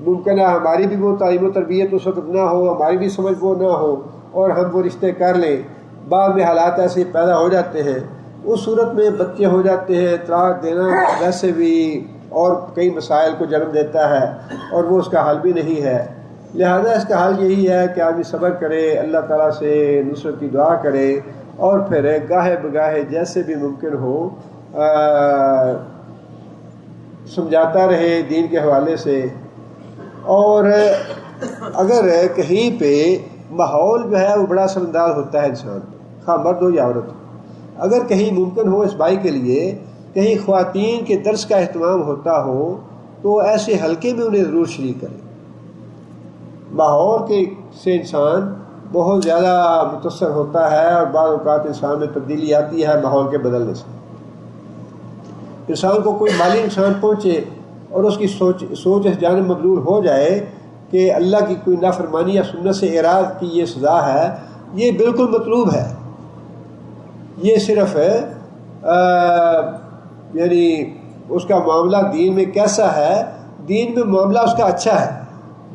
ممکن ہے ہماری بھی وہ تعلیم و تربیت اس وقت نہ ہو، ہماری بھی سمجھ وہ نہ ہو اور ہم وہ رشتے کر لیں، بعد میں حالات ایسے پیدا ہو جاتے ہیں، اس صورت میں بچے ہو جاتے ہیں۔ طلاق دینا ویسے بھی اور کئی مسائل کو جنم دیتا ہے اور وہ اس کا حل بھی نہیں ہے، لہذا اس کا حل یہی ہے کہ آدمی صبر کرے، اللہ تعالیٰ سے نصرت کی دعا کرے اور پھر گاہے بگاہے جیسے بھی ممکن ہو سمجھاتا رہے دین کے حوالے سے۔ اور اگر کہیں پہ ماحول جو ہے وہ بڑا اثر انداز ہوتا ہے انسان پہ، خواہ مرد ہو یا عورت ہو، اگر کہیں ممکن ہو اس بھائی کے لیے کہیں خواتین کے درس کا اہتمام ہوتا ہو تو ایسے حلقے میں انہیں ضرور شریک کریں۔ ماحول کے سے انسان بہت زیادہ متاثر ہوتا ہے اور بعض اوقات انسان میں تبدیلی آتی ہے ماحول کے بدلنے سے۔ انسان کو کوئی مالی نقصان پہنچے اور اس کی سوچ اس جانب مبذول ہو جائے کہ اللہ کی کوئی نافرمانی یا سنت سے اعراض کی یہ سزا ہے، یہ بالکل مطلوب ہے۔ یہ صرف یعنی اس کا معاملہ دین میں کیسا ہے، دین میں معاملہ اس کا اچھا ہے،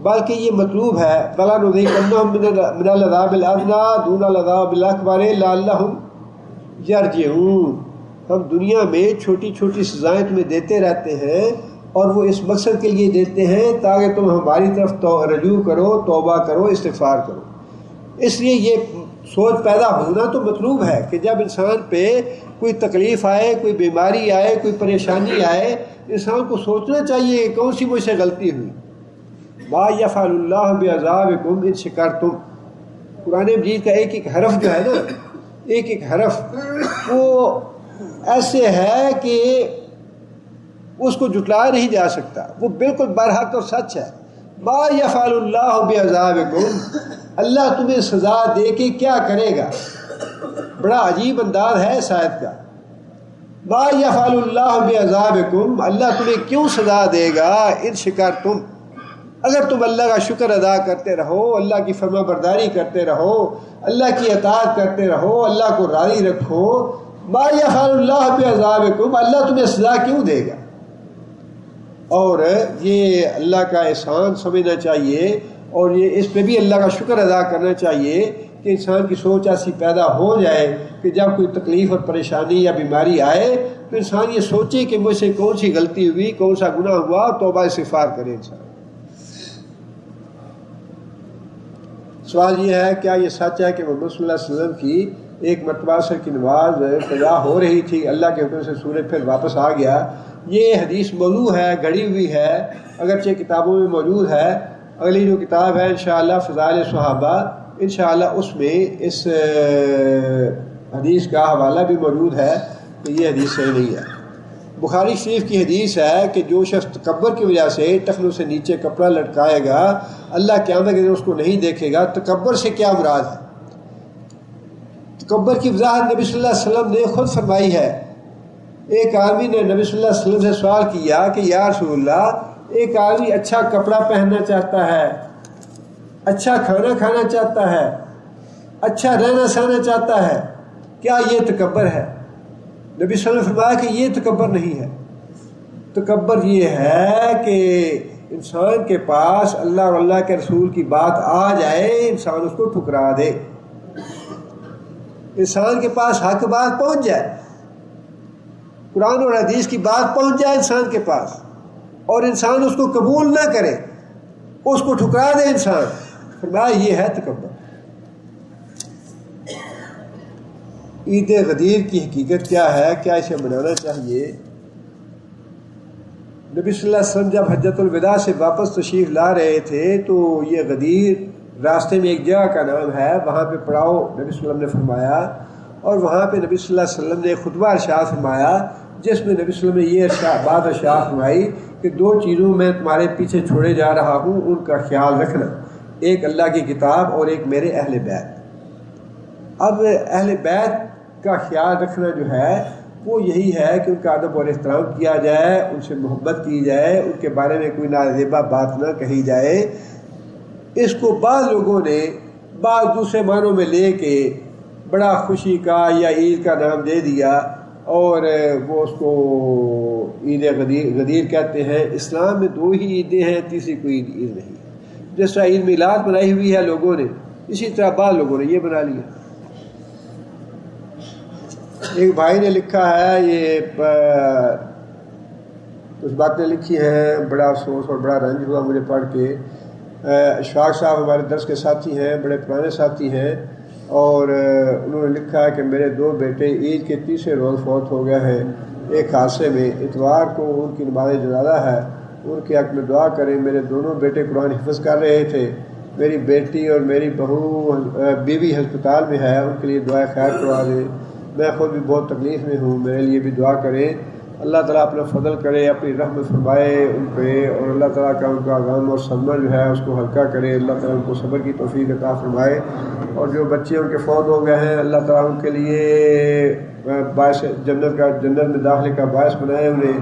بلکہ یہ مطلوب ہے بلا نذیقنہم من العذاب الادنی دون العذاب الاکبر لعلہم یرجعون۔ ہم دنیا میں چھوٹی چھوٹی سزائیں تمہیں دیتے رہتے ہیں اور وہ اس مقصد کے لیے دیتے ہیں تاکہ تم ہماری طرف رجوع کرو، توبہ کرو، استغفار کرو۔ اس لیے یہ سوچ پیدا ہونا تو مطلوب ہے کہ جب انسان پہ کوئی تکلیف آئے، کوئی بیماری آئے، کوئی پریشانی آئے، انسان کو سوچنا چاہیے کہ کون سی مجھ سے غلطی ہوئی۔ ما یفعل اللہ بعذابکم ان شکرتم، قرآن مجید کا ایک ایک حرف جو ہے نا، ایک ایک حرف وہ ایسے ہے کہ اس کو جھٹلایا نہیں جا سکتا، وہ بالکل برحق اور سچ ہے۔ ما یفعل اللہ بعذابکم، اللہ تمہیں سزا دے کے کیا کرے گا؟ بڑا عجیب انداز ہے اس آیت کا۔ ما یفعل اللہ بعذابکم، اللہ تمہیں کیوں سزا دے گا؟ ان شکرتم، اگر تم اللہ کا شکر ادا کرتے رہو، اللہ کی فرما برداری کرتے رہو، اللہ کی اطاعت کرتے رہو، اللہ کو راضی رکھو۔ ما یفعل اللہ بعذابکم، اللہ تمہیں سزا کیوں دے گا؟ اور یہ اللہ کا احسان سمجھنا چاہیے اور یہ اس پہ بھی اللہ کا شکر ادا کرنا چاہیے کہ انسان کی سوچ ایسی پیدا ہو جائے کہ جب کوئی تکلیف اور پریشانی یا بیماری آئے تو انسان یہ سوچے کہ مجھ سے کون سی غلطی ہوئی، کون سا گناہ ہوا، توبہ استغفار کرے انسان۔ سوال یہ ہے کیا یہ سچ ہے کہ محمد صلی اللہ علیہ وسلم کی ایک مرتبہ عصر کی نماز قضا ہو رہی تھی، اللہ کے حکم سے سورج پھر واپس آ گیا؟ یہ حدیث موضوع ہے، گھڑی ہوئی ہے، اگرچہ کتابوں میں موجود ہے۔ اگلی جو کتاب ہے انشاءاللہ فضائل صحابہ، انشاءاللہ اس میں اس حدیث کا حوالہ بھی موجود ہے کہ یہ حدیث صحیح نہیں ہے۔ بخاری شریف کی حدیث ہے کہ جو شخص تکبر کی وجہ سے ٹخنوں سے نیچے کپڑا لٹکائے گا اللہ قیامت کے دن اس کو نہیں دیکھے گا۔ تکبر سے کیا مراد ہے؟ تکبر کی وضاحت نبی صلی اللہ علیہ وسلم نے خود فرمائی ہے۔ ایک آدمی نے نبی صلی اللہ علیہ وسلم سے سوال کیا کہ یا رسول اللہ، ایک آدمی اچھا کپڑا پہننا چاہتا ہے، اچھا کھانا کھانا چاہتا ہے، اچھا رہنا سہنا چاہتا ہے، کیا یہ تکبر ہے؟ نبی صلی اللہ علیہ وسلم نے فرمایا کہ یہ تکبر نہیں ہے۔ تکبر یہ ہے کہ انسان کے پاس اللہ اور اللہ کے رسول کی بات آ جائے، انسان اس کو ٹھکرا دے، انسان کے پاس حق بات پہنچ جائے، قرآن اور حدیث کی بات پہنچ جائے انسان کے پاس اور انسان اس کو قبول نہ کرے، اس کو ٹھکرا دے انسان، فرمایا یہ ہے تکبر۔ عید غدیر کی حقیقت کیا ہے؟ کیا اسے منانا چاہیے؟ نبی صلی اللہ علیہ وسلم جب حجۃ الوداع سے واپس تشریف لا رہے تھے تو یہ غدیر راستے میں ایک جگہ کا نام ہے، وہاں پہ پڑاؤ نبی صلی اللہ علیہ وسلم نے فرمایا، اور وہاں پہ نبی صلی اللہ علیہ وسلم نے خطبہ ارشاد فرمایا جس میں نبی صلی اللہ علیہ وسلم نے یہ بات ارشاد فرمائی کہ دو چیزوں میں تمہارے پیچھے چھوڑے جا رہا ہوں، ان کا خیال رکھنا، ایک اللہ کی کتاب اور ایک میرے اہل بیت۔ اب اہل بیت کا خیال رکھنا جو ہے وہ یہی ہے کہ ان کا ادب اور احترام کیا جائے، ان سے محبت کی جائے، ان کے بارے میں کوئی نازیبہ بات نہ کہی جائے۔ اس کو بعض لوگوں نے بعض دوسرے معنوں میں لے کے بڑا خوشی کا یا عید کا نام دے دیا اور وہ اس کو عید غدیر کہتے ہیں۔ اسلام میں دو ہی عیدیں ہیں، تیسری کوئی عید نہیں۔ جس طرح عید میلاد بنائی ہوئی ہے لوگوں نے، اسی طرح بعض لوگوں نے یہ بنا لیا۔ ایک بھائی نے لکھا ہے، یہ کچھ باتیں لکھی ہیں، بڑا افسوس اور بڑا رنج ہوا مجھے پڑھ کے۔ اشفاق صاحب ہمارے درس کے ساتھی ہیں، بڑے پرانے ساتھی ہیں، اور انہوں نے لکھا ہے کہ میرے دو بیٹے عید کے تیسرے روز فوت ہو گئے ہیں ایک حادثے میں۔ اتوار کو ان کی نماز جنازہ ہے، ان کے حق میں دعا کریں۔ میرے دونوں بیٹے قرآن حفظ کر رہے تھے، میری بیٹی اور میری بیوی ہسپتال میں ہے، ان کے لیے دعائے خیر کروا دیں۔ میں خود بھی بہت تکلیف میں ہوں، میرے لیے بھی دعا کریں۔ اللہ تعالیٰ اپنا فضل کرے، اپنی رحمت فرمائے ان پہ، اور اللہ تعالیٰ کا ان کا غم اور صدمہ جو ہے اس کو ہلکا کرے۔ اللہ تعالیٰ ان کو صبر کی توفیق عطا فرمائے، اور جو بچے ان کے فوت ہو گئے ہیں اللہ تعالیٰ ان کے لیے باعث جنت میں داخلے کا باعث بنائے انہیں،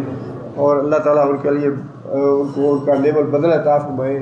اور اللہ تعالیٰ ان کے لیے ان کو ان کا نعم البدل عطا فرمائے۔